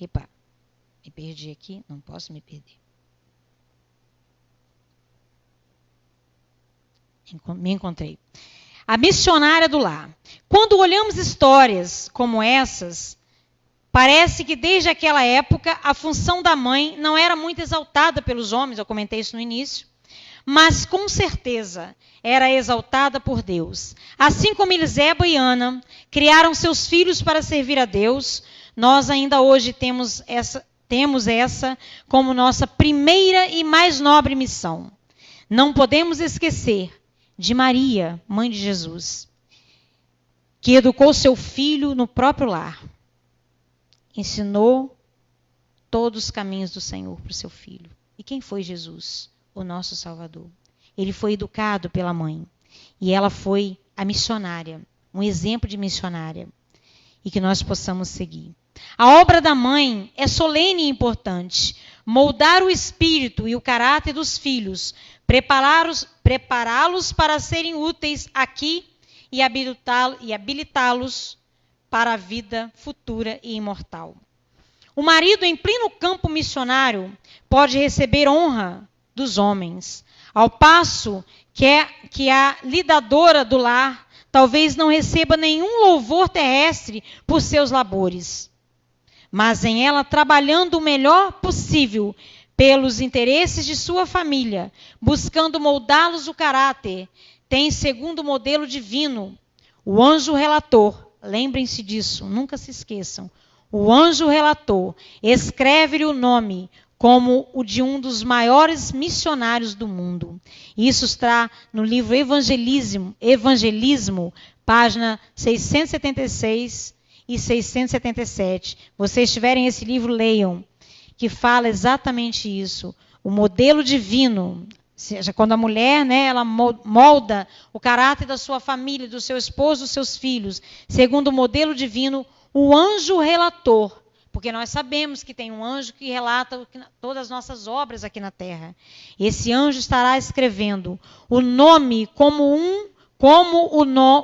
Speaker 6: Epa, me perdi aqui, não posso me perder. Me encontrei. A missionária do lar. Quando olhamos histórias como essas, parece que desde aquela época a função da mãe não era muito exaltada pelos homens, eu comentei isso no início, mas com certeza era exaltada por Deus. Assim como Eliseba e Ana criaram seus filhos para servir a Deus, nós ainda hoje temos essa como nossa primeira e mais nobre missão. Não podemos esquecer de Maria, mãe de Jesus, que educou seu filho no próprio lar. Ensinou todos os caminhos do Senhor para o seu filho. E quem foi Jesus? O nosso Salvador. Ele foi educado pela mãe. E ela foi a missionária, um exemplo de missionária. E que nós possamos seguir. A obra da mãe é solene e importante. Moldar o espírito e o caráter dos filhos, prepará-los para serem úteis aqui e habilitá-los para a vida futura e imortal. O marido, em pleno campo missionário, pode receber honra dos homens, ao passo que a lidadora do lar talvez não receba nenhum louvor terrestre por seus labores. Mas em ela, trabalhando o melhor possível pelos interesses de sua família, buscando moldá-los o caráter, tem segundo o modelo divino, o anjo relator. Lembrem-se disso, nunca se esqueçam. O anjo relator escreve-lhe o nome como o de um dos maiores missionários do mundo. Isso está no livro Evangelismo, página 676 e 677. Vocês tiverem esse livro, leiam, que fala exatamente isso. O modelo divino, seja, quando a mulher, ela molda o caráter da sua família, do seu esposo, dos seus filhos, segundo o modelo divino, o anjo relator, porque nós sabemos que tem um anjo que relata todas as nossas obras aqui na terra. Esse anjo estará escrevendo o nome como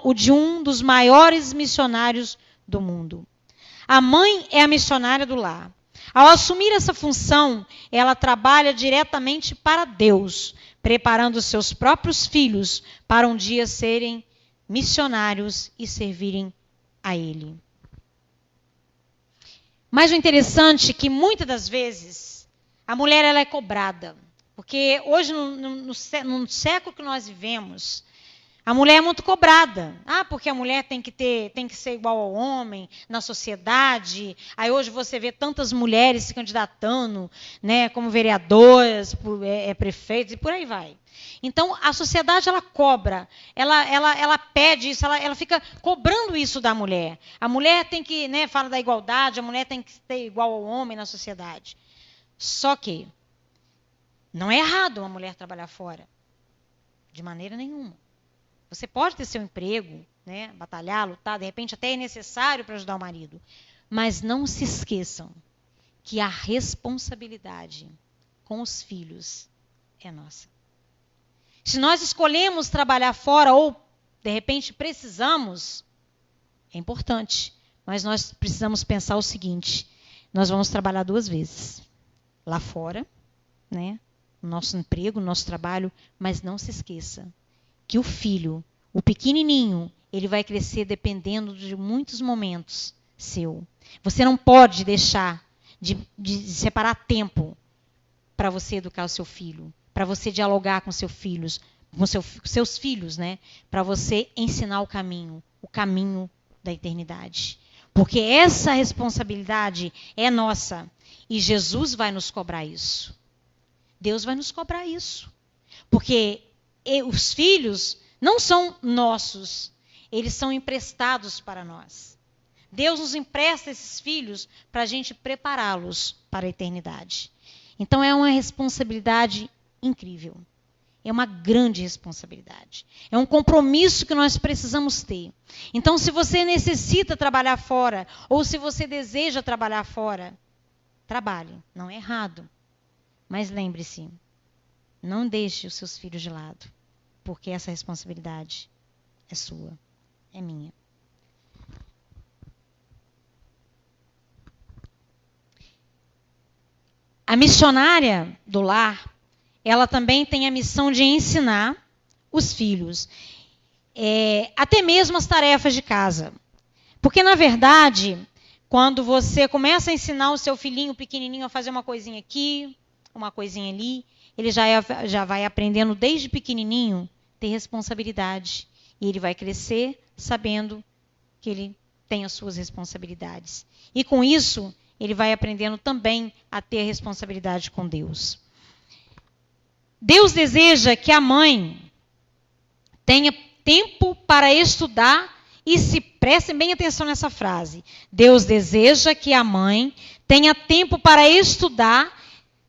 Speaker 6: o de um dos maiores missionários do mundo. A mãe é a missionária do lar. Ao assumir essa função, ela trabalha diretamente para Deus, preparando seus próprios filhos para um dia serem missionários e servirem a Ele. Mas o interessante é que muitas das vezes a mulher ela é cobrada, porque hoje no século que nós vivemos, a mulher é muito cobrada. Porque a mulher tem que ser igual ao homem na sociedade. Aí hoje você vê tantas mulheres se candidatando, como vereadoras, prefeitos e por aí vai. Então a sociedade ela cobra, ela pede isso, ela fica cobrando isso da mulher. A mulher tem que, fala da igualdade, a mulher tem que ser igual ao homem na sociedade. Só que não é errado uma mulher trabalhar fora, de maneira nenhuma. Você pode ter seu emprego, batalhar, lutar, de repente até é necessário para ajudar o marido. Mas não se esqueçam que a responsabilidade com os filhos é nossa. Se nós escolhemos trabalhar fora ou, de repente, precisamos, é importante. Mas nós precisamos pensar o seguinte, nós vamos trabalhar 2 vezes. Lá fora, no nosso emprego, no nosso trabalho, mas não se esqueça que o filho, o pequenininho, ele vai crescer dependendo de muitos momentos seu. Você não pode deixar de separar tempo para você educar o seu filho, para você dialogar com seus filhos, para você ensinar o caminho da eternidade. Porque essa responsabilidade é nossa e Jesus vai nos cobrar isso. Deus vai nos cobrar isso. Porque os filhos não são nossos, eles são emprestados para nós. Deus nos empresta esses filhos para a gente prepará-los para a eternidade. Então é uma responsabilidade incrível. É uma grande responsabilidade. É um compromisso que nós precisamos ter. Então, se você necessita trabalhar fora, ou se você deseja trabalhar fora, trabalhe. Não é errado. Mas lembre-se, não deixe os seus filhos de lado. Porque essa responsabilidade é sua, é minha. A missionária do lar, ela também tem a missão de ensinar os filhos, até mesmo as tarefas de casa. Porque, na verdade, quando você começa a ensinar o seu filhinho pequenininho a fazer uma coisinha aqui, uma coisinha ali, ele já vai aprendendo desde pequenininho ter responsabilidade. E ele vai crescer sabendo que ele tem as suas responsabilidades. E com isso, ele vai aprendendo também a ter responsabilidade com Deus. Deus deseja que a mãe tenha tempo para estudar e prestem bem atenção nessa frase. Deus deseja que a mãe tenha tempo para estudar,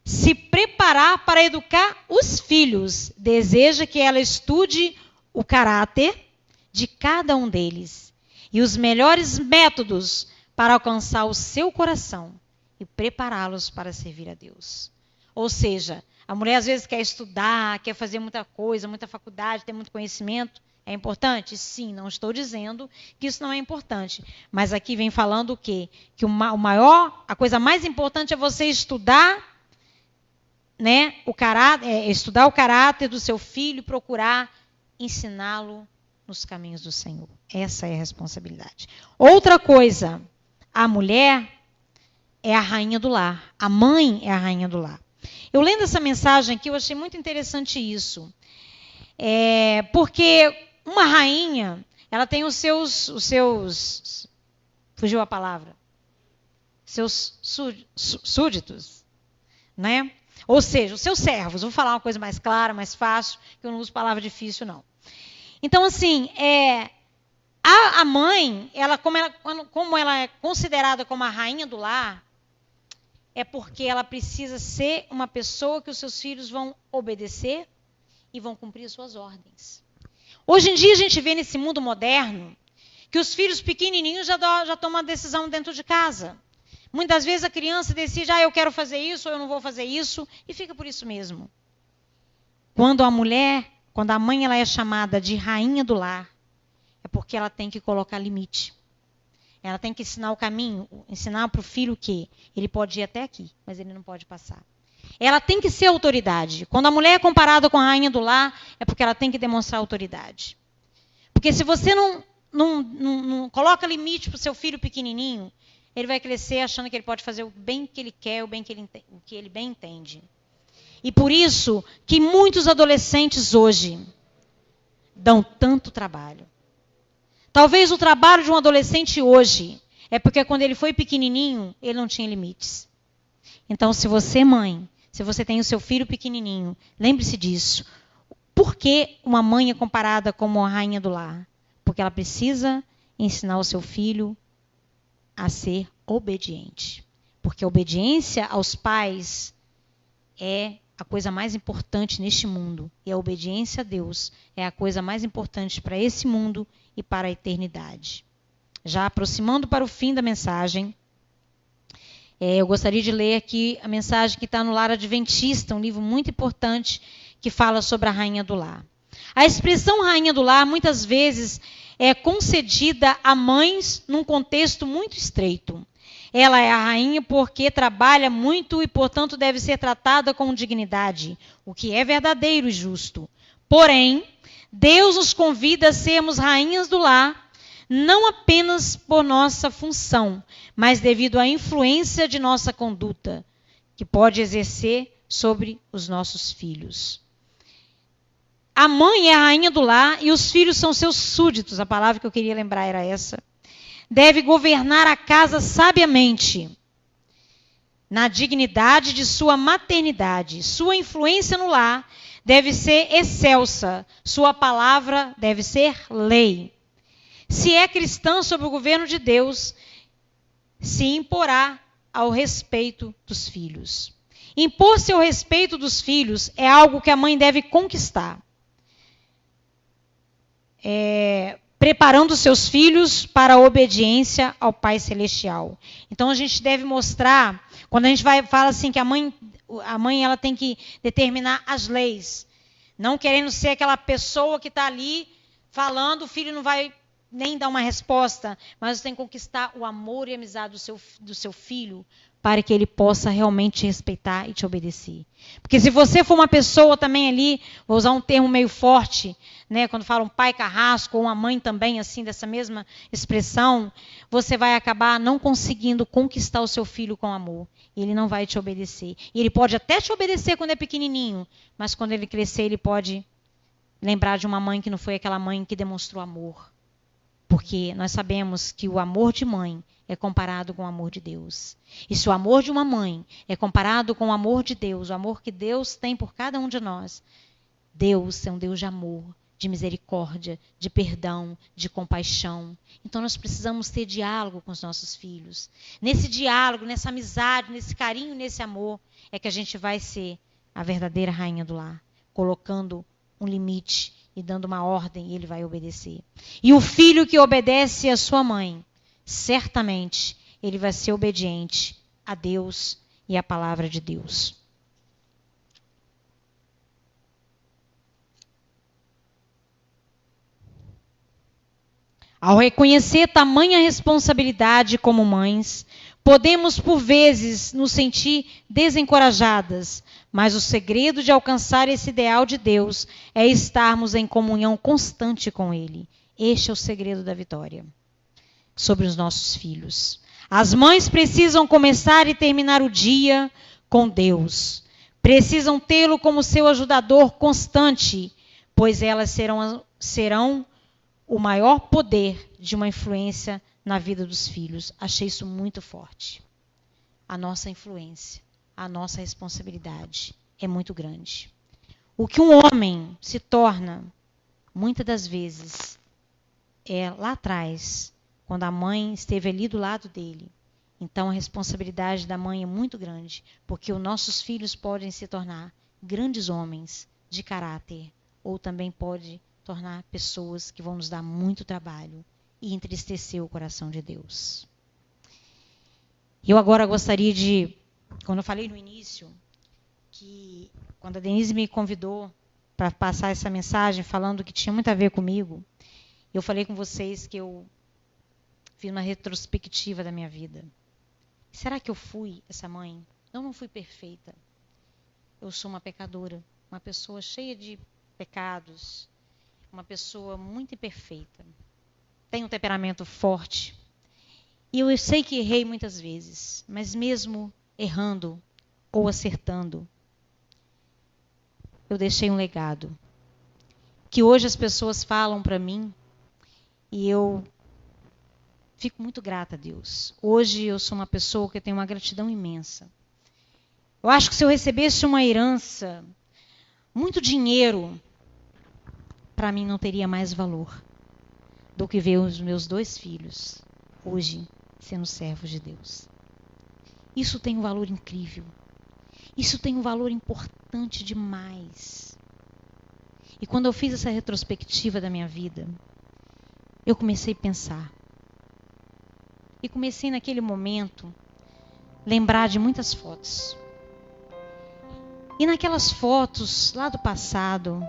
Speaker 6: se preparar para educar os filhos. Deseja que ela estude o caráter de cada um deles e os melhores métodos para alcançar o seu coração e prepará-los para servir a Deus. Ou seja, a mulher às vezes quer estudar, quer fazer muita coisa, muita faculdade, ter muito conhecimento. É importante? Sim, não estou dizendo que isso não é importante. Mas aqui vem falando o quê? Que a coisa mais importante é você estudar, né, estudar o caráter do seu filho e procurar ensiná-lo nos caminhos do Senhor. Essa é a responsabilidade. Outra coisa, a mulher é a rainha do lar. A mãe é a rainha do lar. Eu lendo essa mensagem aqui, eu achei muito interessante isso. Porque uma rainha, ela tem os seus fugiu a palavra, seus súditos, né? Ou seja, os seus servos. Vou falar uma coisa mais clara, mais fácil, que eu não uso palavra difícil, não. Então, assim, a mãe, como ela é considerada como a rainha do lar, é porque ela precisa ser uma pessoa que os seus filhos vão obedecer e vão cumprir as suas ordens. Hoje em dia a gente vê nesse mundo moderno que os filhos pequenininhos já tomam uma decisão dentro de casa. Muitas vezes a criança decide, eu quero fazer isso ou eu não vou fazer isso, e fica por isso mesmo. Quando a mãe ela é chamada de rainha do lar, é porque ela tem que colocar limite. Ela tem que ensinar o caminho, ensinar para o filho que ele pode ir até aqui, mas ele não pode passar. Ela tem que ser autoridade. Quando a mulher é comparada com a rainha do lar, é porque ela tem que demonstrar autoridade. Porque se você não coloca limite para o seu filho pequenininho, ele vai crescer achando que ele pode fazer o bem que ele quer, o que ele bem entende. E por isso que muitos adolescentes hoje dão tanto trabalho. Talvez o trabalho de um adolescente hoje é porque quando ele foi pequenininho, ele não tinha limites. Então, se você, mãe, se você tem o seu filho pequenininho, lembre-se disso. Por que uma mãe é comparada como a rainha do lar? Porque ela precisa ensinar o seu filho a ser obediente. Porque a obediência aos pais é a coisa mais importante neste mundo. E a obediência a Deus é a coisa mais importante para esse mundo e para a eternidade. Já aproximando para o fim da mensagem, eu gostaria de ler aqui a mensagem que está no Lar Adventista, um livro muito importante que fala sobre a rainha do lar. A expressão rainha do lar muitas vezes é concedida a mães num contexto muito estreito. Ela é a rainha porque trabalha muito e, portanto, deve ser tratada com dignidade, o que é verdadeiro e justo. Porém, Deus nos convida a sermos rainhas do lar, não apenas por nossa função, mas devido à influência de nossa conduta, que pode exercer sobre os nossos filhos. A mãe é a rainha do lar e os filhos são seus súditos. A palavra que eu queria lembrar era essa. Deve governar a casa sabiamente, na dignidade de sua maternidade. Sua influência no lar deve ser excelsa. Sua palavra deve ser lei. Se é cristã sob o governo de Deus, se imporá ao respeito dos filhos. Impor-se ao respeito dos filhos é algo que a mãe deve conquistar. Preparando seus filhos para a obediência ao Pai Celestial. Então a gente deve mostrar, quando a gente fala assim que a mãe ela tem que determinar as leis, não querendo ser aquela pessoa que está ali falando, o filho não vai nem dar uma resposta, mas você tem que conquistar o amor e a amizade do seu filho para que ele possa realmente respeitar e te obedecer. Porque se você for uma pessoa também ali, vou usar um termo meio forte, né, quando fala um pai carrasco ou uma mãe também assim dessa mesma expressão, você vai acabar não conseguindo conquistar o seu filho com amor. E ele não vai te obedecer. E ele pode até te obedecer quando é pequenininho, mas quando ele crescer ele pode lembrar de uma mãe que não foi aquela mãe que demonstrou amor. Porque nós sabemos que o amor de mãe é comparado com o amor de Deus. E se o amor de uma mãe é comparado com o amor de Deus, o amor que Deus tem por cada um de nós, Deus é um Deus de amor, de misericórdia, de perdão, de compaixão. Então nós precisamos ter diálogo com os nossos filhos. Nesse diálogo, nessa amizade, nesse carinho, nesse amor, é que a gente vai ser a verdadeira rainha do lar, colocando um limite e dando uma ordem, e ele vai obedecer. E o filho que obedece à sua mãe, certamente ele vai ser obediente a Deus e à palavra de Deus. Ao reconhecer tamanha responsabilidade como mães, podemos por vezes nos sentir desencorajadas, mas o segredo de alcançar esse ideal de Deus é estarmos em comunhão constante com Ele. Este é o segredo da vitória sobre os nossos filhos. As mães precisam começar e terminar o dia com Deus. Precisam tê-lo como seu ajudador constante, pois elas serão o maior poder de uma influência na vida dos filhos. Achei isso muito forte. A nossa influência, a nossa responsabilidade é muito grande. O que um homem se torna, muitas das vezes, é lá atrás, quando a mãe esteve ali do lado dele. Então a responsabilidade da mãe é muito grande, porque os nossos filhos podem se tornar grandes homens de caráter, ou também pode tornar pessoas que vão nos dar muito trabalho e entristecer o coração de Deus. Eu agora gostaria de, quando eu falei no início, que quando a Denise me convidou para passar essa mensagem, falando que tinha muito a ver comigo, eu falei com vocês que eu fiz uma retrospectiva da minha vida. Será que eu fui essa mãe? Eu não fui perfeita. Eu sou uma pecadora, uma pessoa cheia de pecados, uma pessoa muito imperfeita. Tenho um temperamento forte. E eu sei que errei muitas vezes, mas mesmo errando ou acertando, eu deixei um legado. Que hoje as pessoas falam para mim e eu fico muito grata a Deus. Hoje eu sou uma pessoa que tem uma gratidão imensa. Eu acho que se eu recebesse uma herança, muito dinheiro, para mim não teria mais valor do que ver os meus 2 filhos hoje sendo servos de Deus. Isso tem um valor incrível. Isso tem um valor importante demais. E quando eu fiz essa retrospectiva da minha vida, eu comecei a pensar. E comecei naquele momento lembrar de muitas fotos. E naquelas fotos lá do passado,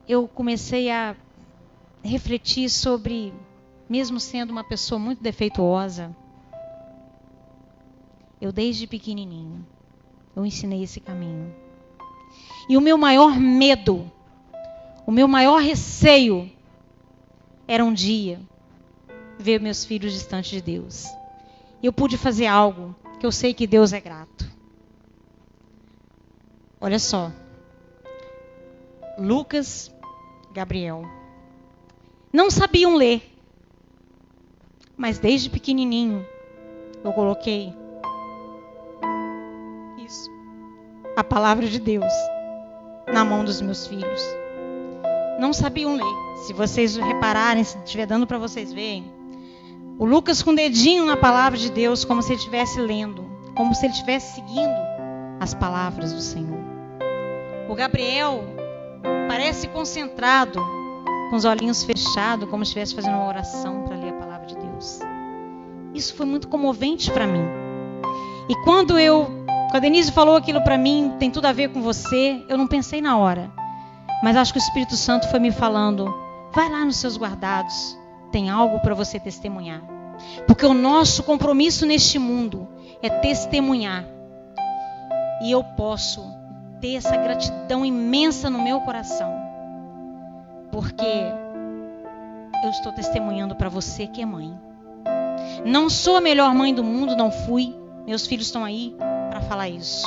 Speaker 6: eu comecei a refletir sobre, mesmo sendo uma pessoa muito defeituosa, eu desde pequenininho, eu ensinei esse caminho. E o meu maior medo, o meu maior receio, era um dia ver meus filhos distantes de Deus. E eu pude fazer algo que eu sei que Deus é grato. Olha só. Lucas, Gabriel. Não sabiam ler. Mas desde pequenininho, eu coloquei isso, a palavra de Deus, na mão dos meus filhos. Não sabiam ler. Se vocês repararem, se estiver dando para vocês verem, o Lucas com o dedinho na palavra de Deus, como se ele estivesse lendo, como se ele estivesse seguindo as palavras do Senhor. O Gabriel parece concentrado, com os olhinhos fechados, como se estivesse fazendo uma oração para ler a palavra de Deus. Isso foi muito comovente para mim. E quando a Denise falou aquilo para mim, tem tudo a ver com você, eu não pensei na hora. Mas acho que o Espírito Santo foi me falando, vai lá nos seus guardados, tem algo para você testemunhar. Porque o nosso compromisso neste mundo é testemunhar. E eu posso ter essa gratidão imensa no meu coração. Porque eu estou testemunhando para você que é mãe. Não sou a melhor mãe do mundo, não fui. Meus filhos estão aí para falar isso.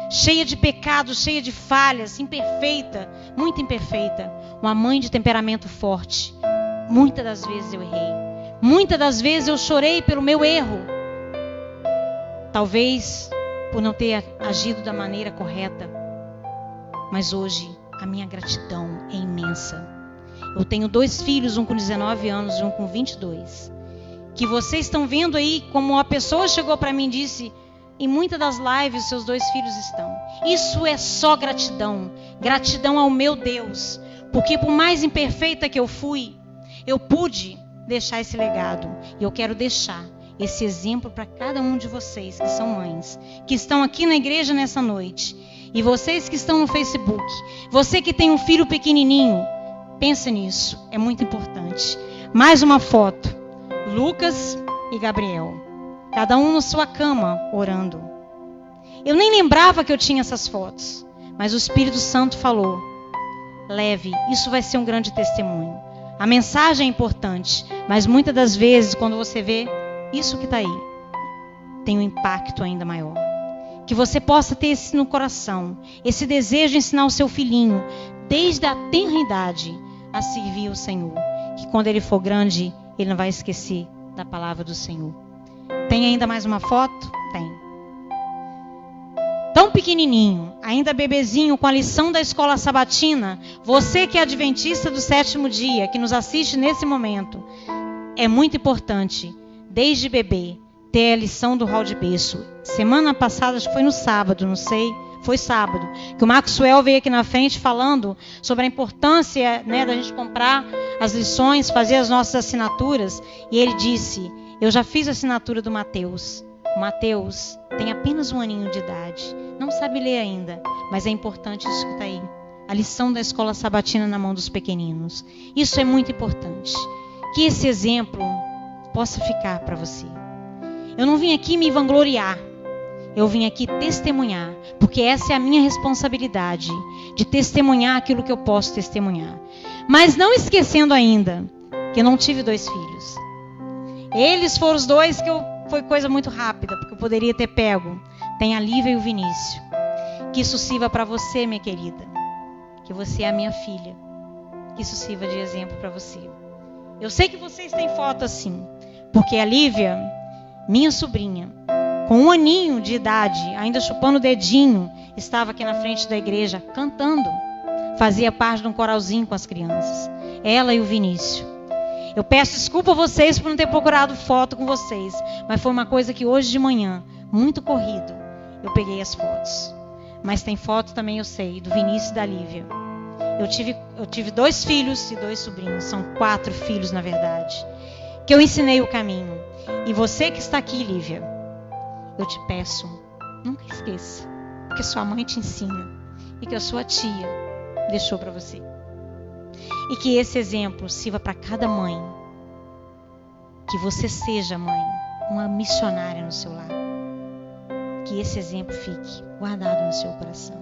Speaker 6: Cheia de pecados, cheia de falhas, imperfeita, muito imperfeita. Uma mãe de temperamento forte. Muitas das vezes eu errei. Muitas das vezes eu chorei pelo meu erro. Talvez por não ter agido da maneira correta. Mas hoje a minha gratidão é imensa. Eu tenho 2 filhos, um com 19 anos e um com 22. Que vocês estão vendo aí como uma pessoa chegou para mim e disse, em muitas das lives seus 2 filhos estão. Isso é só gratidão. Gratidão ao meu Deus. Porque por mais imperfeita que eu fui, eu pude deixar esse legado. E eu quero deixar. esse exemplo para cada um de vocês que são mães, que estão aqui na igreja nessa noite, e vocês que estão no Facebook, você que tem um filho pequenininho, pense nisso, é muito importante. Mais uma foto, Lucas e Gabriel, cada um na sua cama orando. Eu nem lembrava que eu tinha essas fotos, mas o Espírito Santo falou: leve, isso vai ser um grande testemunho. A mensagem é importante, mas muitas das vezes, quando você vê isso que está aí, tem um impacto ainda maior. Que você possa ter isso no coração, esse desejo de ensinar o seu filhinho, desde a tenra idade, a servir o Senhor. Que quando ele for grande, ele não vai esquecer da palavra do Senhor. Tem ainda mais uma foto? Tem. Tão pequenininho, ainda bebezinho, com a lição da escola sabatina, você que é adventista do 7º dia, que nos assiste nesse momento, é muito importante, desde bebê, ter a lição do hall de berço. Semana passada, acho que foi no sábado, não sei, foi sábado, que o Maxwell veio aqui na frente falando sobre a importância, né, da gente comprar as lições, fazer as nossas assinaturas, e ele disse: eu já fiz a assinatura do Mateus. O Mateus tem apenas 1 aninho de idade, não sabe ler ainda, mas é importante isso que está aí. A lição da escola sabatina na mão dos pequeninos. Isso é muito importante. Que esse exemplo possa ficar para você. Eu não vim aqui me vangloriar. Eu vim aqui testemunhar, porque essa é a minha responsabilidade, de testemunhar aquilo que eu posso testemunhar. Mas não esquecendo ainda que eu não tive 2 filhos. Eles foram os 2 que foi coisa muito rápida, porque eu poderia ter pego. Tem a Lívia e o Vinícius. Que isso sirva para você, minha querida. Que você é a minha filha. Que isso sirva de exemplo para você. Eu sei que vocês têm foto assim, porque a Lívia, minha sobrinha, com 1 aninho de idade, ainda chupando o dedinho, estava aqui na frente da igreja cantando. Fazia parte de um coralzinho com as crianças. Ela e o Vinícius. Eu peço desculpa a vocês por não ter procurado foto com vocês, mas foi uma coisa que hoje de manhã, muito corrido, eu peguei as fotos. Mas tem foto também, eu sei, do Vinícius e da Lívia. Eu tive 2 filhos e 2 sobrinhos, são 4 filhos na verdade, que eu ensinei o caminho. E você que está aqui, Lívia, eu te peço, nunca esqueça, porque sua mãe te ensina e que a sua tia deixou para você. E que esse exemplo sirva para cada mãe. Que você seja, mãe, uma missionária no seu lar. Que esse exemplo fique guardado no seu coração.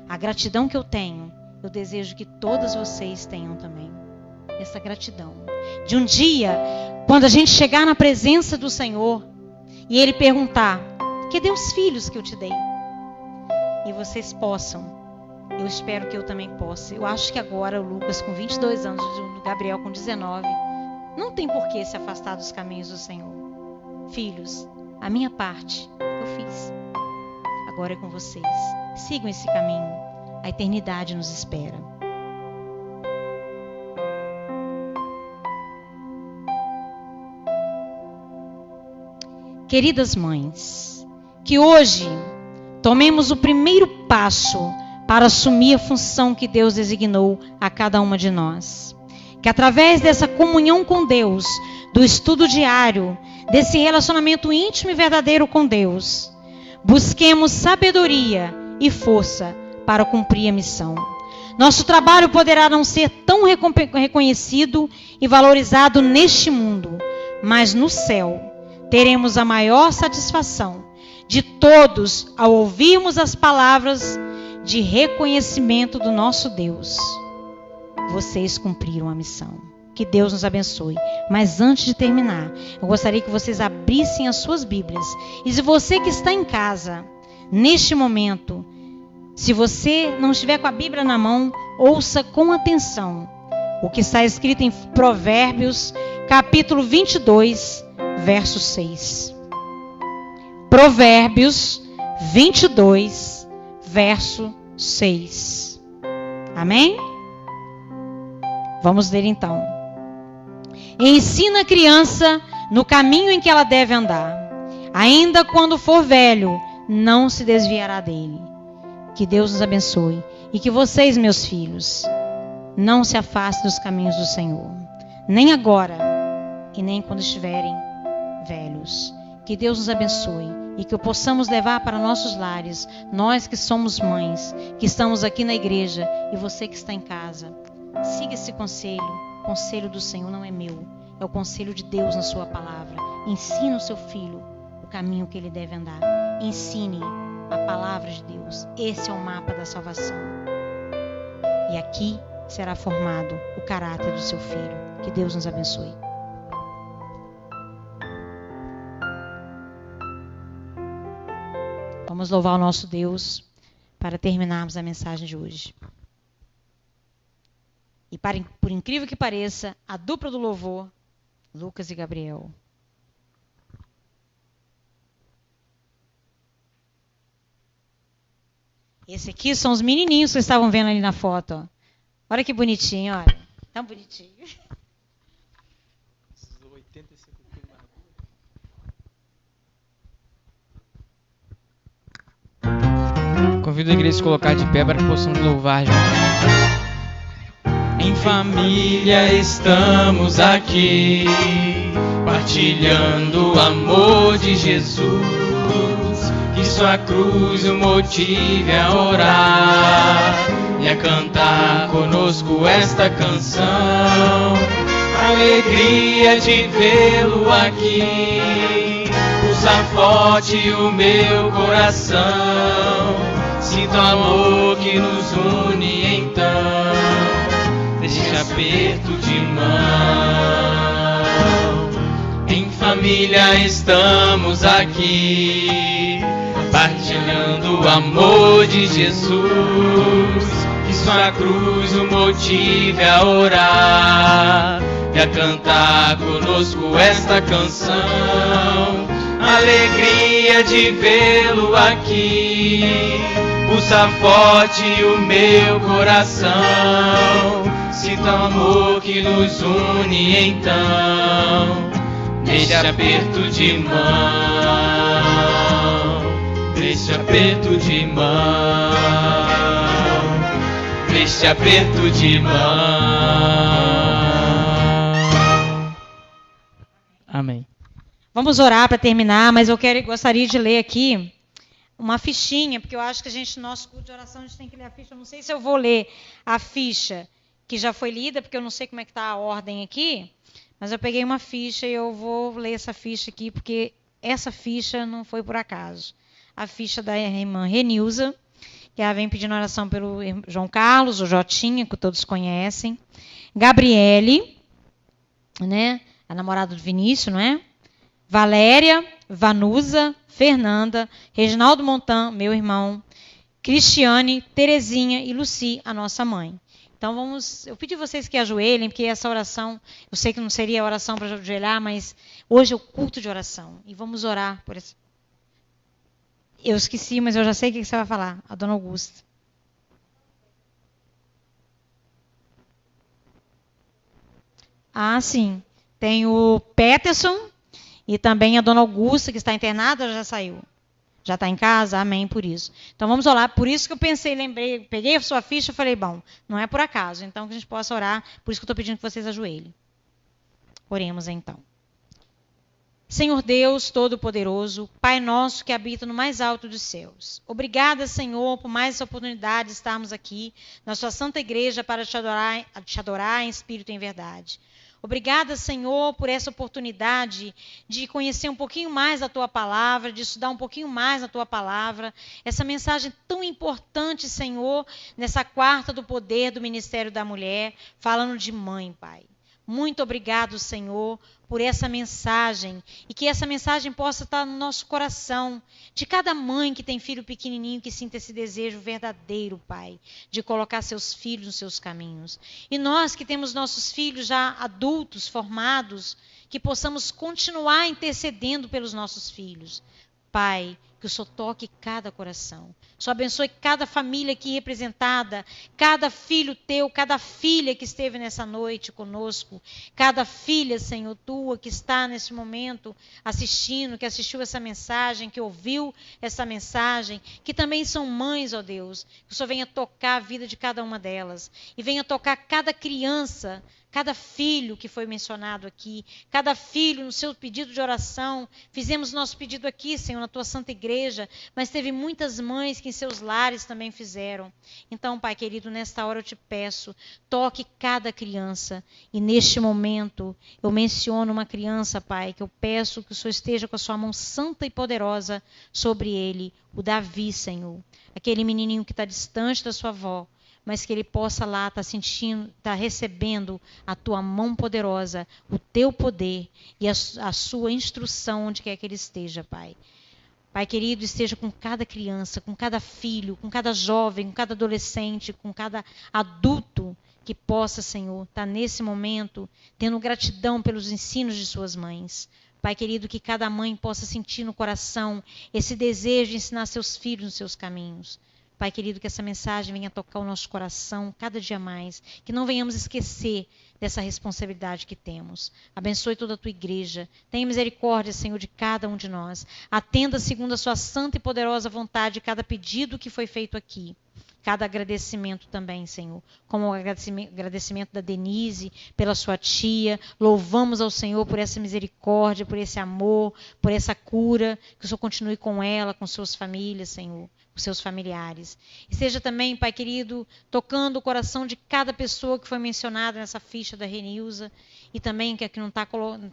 Speaker 6: A gratidão que eu tenho, eu desejo que todas vocês tenham também. Essa gratidão. De um dia, quando a gente chegar na presença do Senhor e Ele perguntar: cadê os filhos que eu te dei? E vocês possam. Eu espero que eu também possa. Eu acho que agora o Lucas, com 22 anos, o Gabriel com 19, não tem por que se afastar dos caminhos do Senhor. Filhos, a minha parte eu fiz. Agora é com vocês. Sigam esse caminho. A eternidade nos espera. Queridas mães, que hoje tomemos o primeiro passo para assumir a função que Deus designou a cada uma de nós. Que através dessa comunhão com Deus, do estudo diário, desse relacionamento íntimo e verdadeiro com Deus, busquemos sabedoria e força para cumprir a missão. Nosso trabalho poderá não ser tão reconhecido e valorizado neste mundo, mas no céu teremos a maior satisfação de todos ao ouvirmos as palavras de reconhecimento do nosso Deus. Vocês cumpriram a missão. Que Deus nos abençoe. Mas antes de terminar, eu gostaria que vocês abrissem as suas Bíblias. E se você que está em casa, neste momento, se você não estiver com a Bíblia na mão, ouça com atenção o que está escrito em Provérbios, capítulo 22, verso 6. Provérbios 22, verso 6. Amém? Vamos ler então. Ensina a criança no caminho em que ela deve andar. Ainda quando for velho, não se desviará dele. Que Deus nos abençoe. E que vocês, meus filhos, não se afastem dos caminhos do Senhor. Nem agora e nem quando estiverem velhos. Que Deus nos abençoe e que o possamos levar para nossos lares, nós que somos mães, que estamos aqui na igreja e você que está em casa. Siga esse conselho. O conselho do Senhor não é meu, é o conselho de Deus na sua palavra. Ensine o seu filho o caminho que ele deve andar. Ensine a palavra de Deus. Esse é o mapa da salvação. E aqui será formado o caráter do seu filho. Que Deus nos abençoe. Vamos louvar o nosso Deus para terminarmos a mensagem de hoje. E por incrível que pareça, a dupla do louvor, Lucas e Gabriel. Esse aqui são os menininhos que vocês estavam vendo ali na foto. Ó. Olha que bonitinho, olha. Tão bonitinho.
Speaker 4: Convido a igreja a se colocar de pé para que possamos louvar juntos.
Speaker 5: Em família estamos aqui, partilhando o amor de Jesus. Que sua cruz o motive a orar e a cantar conosco esta canção. Alegria de vê-lo aqui, pulsa forte o meu coração. Sinto amor que nos une então, neste aperto de mão. Em família estamos aqui, partilhando o amor de Jesus. Que sua cruz o motive a orar e a cantar conosco esta canção. Alegria de vê-lo aqui, pulsa forte o meu coração. Sinto amor que nos une então, neste aperto de mão, neste aperto de mão, neste aperto de mão.
Speaker 4: Amém.
Speaker 6: Vamos orar para terminar, mas eu gostaria de ler aqui uma fichinha, porque eu acho que nosso culto de oração, a gente tem que ler a ficha. Eu não sei se eu vou ler a ficha que já foi lida, porque eu não sei como é que está a ordem aqui, mas eu peguei uma ficha e eu vou ler essa ficha aqui, porque essa ficha não foi por acaso. A ficha da irmã Renilza, que ela vem pedindo oração pelo João Carlos, o Jotinha, que todos conhecem. Gabriele, né, a namorada do Vinícius, não é? Valéria, Vanusa, Fernanda, Reginaldo Montan, meu irmão, Cristiane, Terezinha e Luci, a nossa mãe. Então eu pedi vocês que ajoelhem, porque essa oração, eu sei que não seria oração para ajoelhar, mas hoje é o culto de oração. E vamos orar por isso. Eu esqueci, mas eu já sei o que você vai falar, a dona Augusta. Ah, sim. Tem o Peterson e também a dona Augusta, que está internada, já saiu. Já está em casa? Amém por isso. Então vamos orar. Por isso que eu pensei, lembrei, peguei a sua ficha e falei, bom, não é por acaso. Então que a gente possa orar. Por isso que eu estou pedindo que vocês ajoelhem. Oremos então. Senhor Deus Todo-Poderoso, Pai nosso que habita no mais alto dos céus. Obrigada, Senhor, por mais essa oportunidade de estarmos aqui na sua santa igreja para te adorar em espírito e em verdade. Obrigada, Senhor, por essa oportunidade de conhecer um pouquinho mais a Tua Palavra, de estudar um pouquinho mais a Tua Palavra. Essa mensagem tão importante, Senhor, nessa quarta do poder do Ministério da Mulher, falando de mãe, Pai. Muito obrigado, Senhor, por essa mensagem e que essa mensagem possa estar no nosso coração, de cada mãe que tem filho pequenininho que sinta esse desejo verdadeiro, Pai, de colocar seus filhos nos seus caminhos. E nós que temos nossos filhos já adultos, formados, que possamos continuar intercedendo pelos nossos filhos. Pai, que o Senhor toque cada coração. O Senhor abençoe cada família aqui representada, cada filho teu, cada filha que esteve nessa noite conosco, cada filha, Senhor, tua que está nesse momento assistindo, que assistiu essa mensagem, que ouviu essa mensagem, que também são mães, ó Deus, que o Senhor venha tocar a vida de cada uma delas e venha tocar cada criança cada filho que foi mencionado aqui, cada filho no seu pedido de oração. Fizemos nosso pedido aqui, Senhor, na tua santa igreja, mas teve muitas mães que em seus lares também fizeram. Então, Pai querido, nesta hora eu te peço, toque cada criança. E neste momento, eu menciono uma criança, Pai, que eu peço que o Senhor esteja com a sua mão santa e poderosa sobre ele, o Davi, Senhor. Aquele menininho que está distante da sua avó, mas que ele possa lá estar sentindo, estar recebendo a tua mão poderosa, o teu poder e a sua instrução onde quer que ele esteja, Pai. Pai querido, esteja com cada criança, com cada filho, com cada jovem, com cada adolescente, com cada adulto que possa, Senhor, estar nesse momento tendo gratidão pelos ensinos de suas mães. Pai querido, que cada mãe possa sentir no coração esse desejo de ensinar seus filhos nos seus caminhos. Pai querido, que essa mensagem venha tocar o nosso coração cada dia mais, que não venhamos esquecer dessa responsabilidade que temos. Abençoe toda a tua igreja. Tenha misericórdia, Senhor, de cada um de nós. Atenda segundo a sua santa e poderosa vontade cada pedido que foi feito aqui. Cada agradecimento também, Senhor. Como o agradecimento da Denise, pela sua tia. Louvamos ao Senhor por essa misericórdia, por esse amor, por essa cura. Que o Senhor continue com ela, com suas famílias, Senhor, com seus familiares. E seja também, Pai querido, tocando o coração de cada pessoa que foi mencionada nessa ficha da Renilza. E também, que aqui não está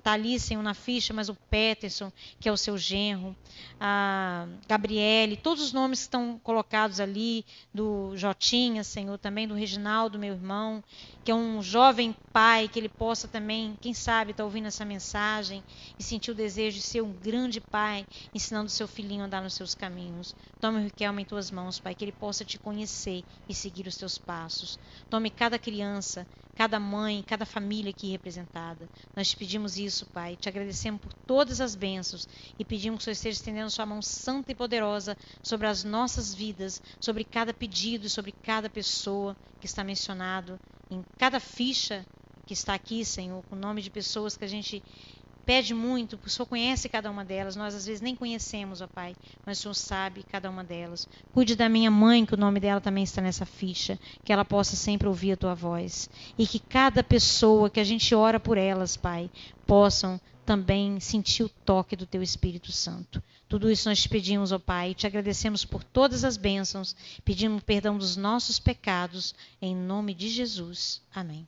Speaker 6: ali, Senhor, na ficha, mas o Peterson, que é o seu genro, a Gabriele, todos os nomes que estão colocados ali, do Jotinha, Senhor, também do Reginaldo, meu irmão, que é um jovem pai, que ele possa também, quem sabe, estar ouvindo essa mensagem e sentir o desejo de ser um grande pai, ensinando o seu filhinho a andar nos seus caminhos. Tome o Riquelme em tuas mãos, Pai, que ele possa te conhecer e seguir os teus passos. Tome cada criança, cada mãe, cada família aqui representada. Nós te pedimos isso, Pai. Te agradecemos por todas as bênçãos e pedimos que o Senhor esteja estendendo sua mão santa e poderosa sobre as nossas vidas, sobre cada pedido, sobre cada pessoa que está mencionado, em cada ficha que está aqui, Senhor, com o nome de pessoas que a gente pede muito, porque o Senhor conhece cada uma delas. Nós às vezes nem conhecemos, ó Pai, mas o Senhor sabe cada uma delas. Cuide da minha mãe, que o nome dela também está nessa ficha, que ela possa sempre ouvir a tua voz. E que cada pessoa que a gente ora por elas, Pai, possam também sentir o toque do teu Espírito Santo. Tudo isso nós te pedimos, ó Pai, e te agradecemos por todas as bênçãos, pedimos perdão dos nossos pecados, em nome de Jesus. Amém.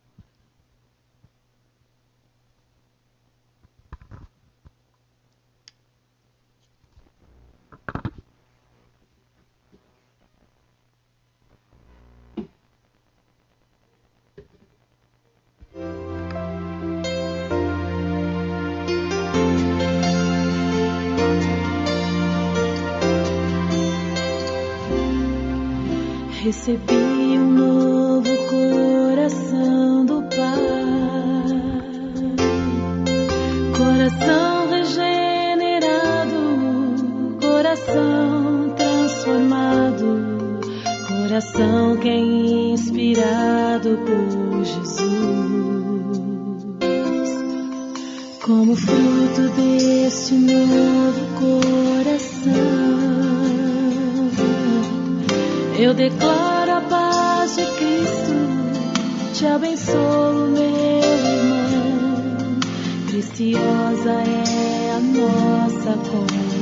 Speaker 2: Recebi um novo coração do Pai, coração regenerado, coração transformado, coração que é inspirado por Jesus. Como fruto deste novo coração, eu declaro a paz de Cristo, te abençoo, meu irmão. Preciosa é a nossa comunhão.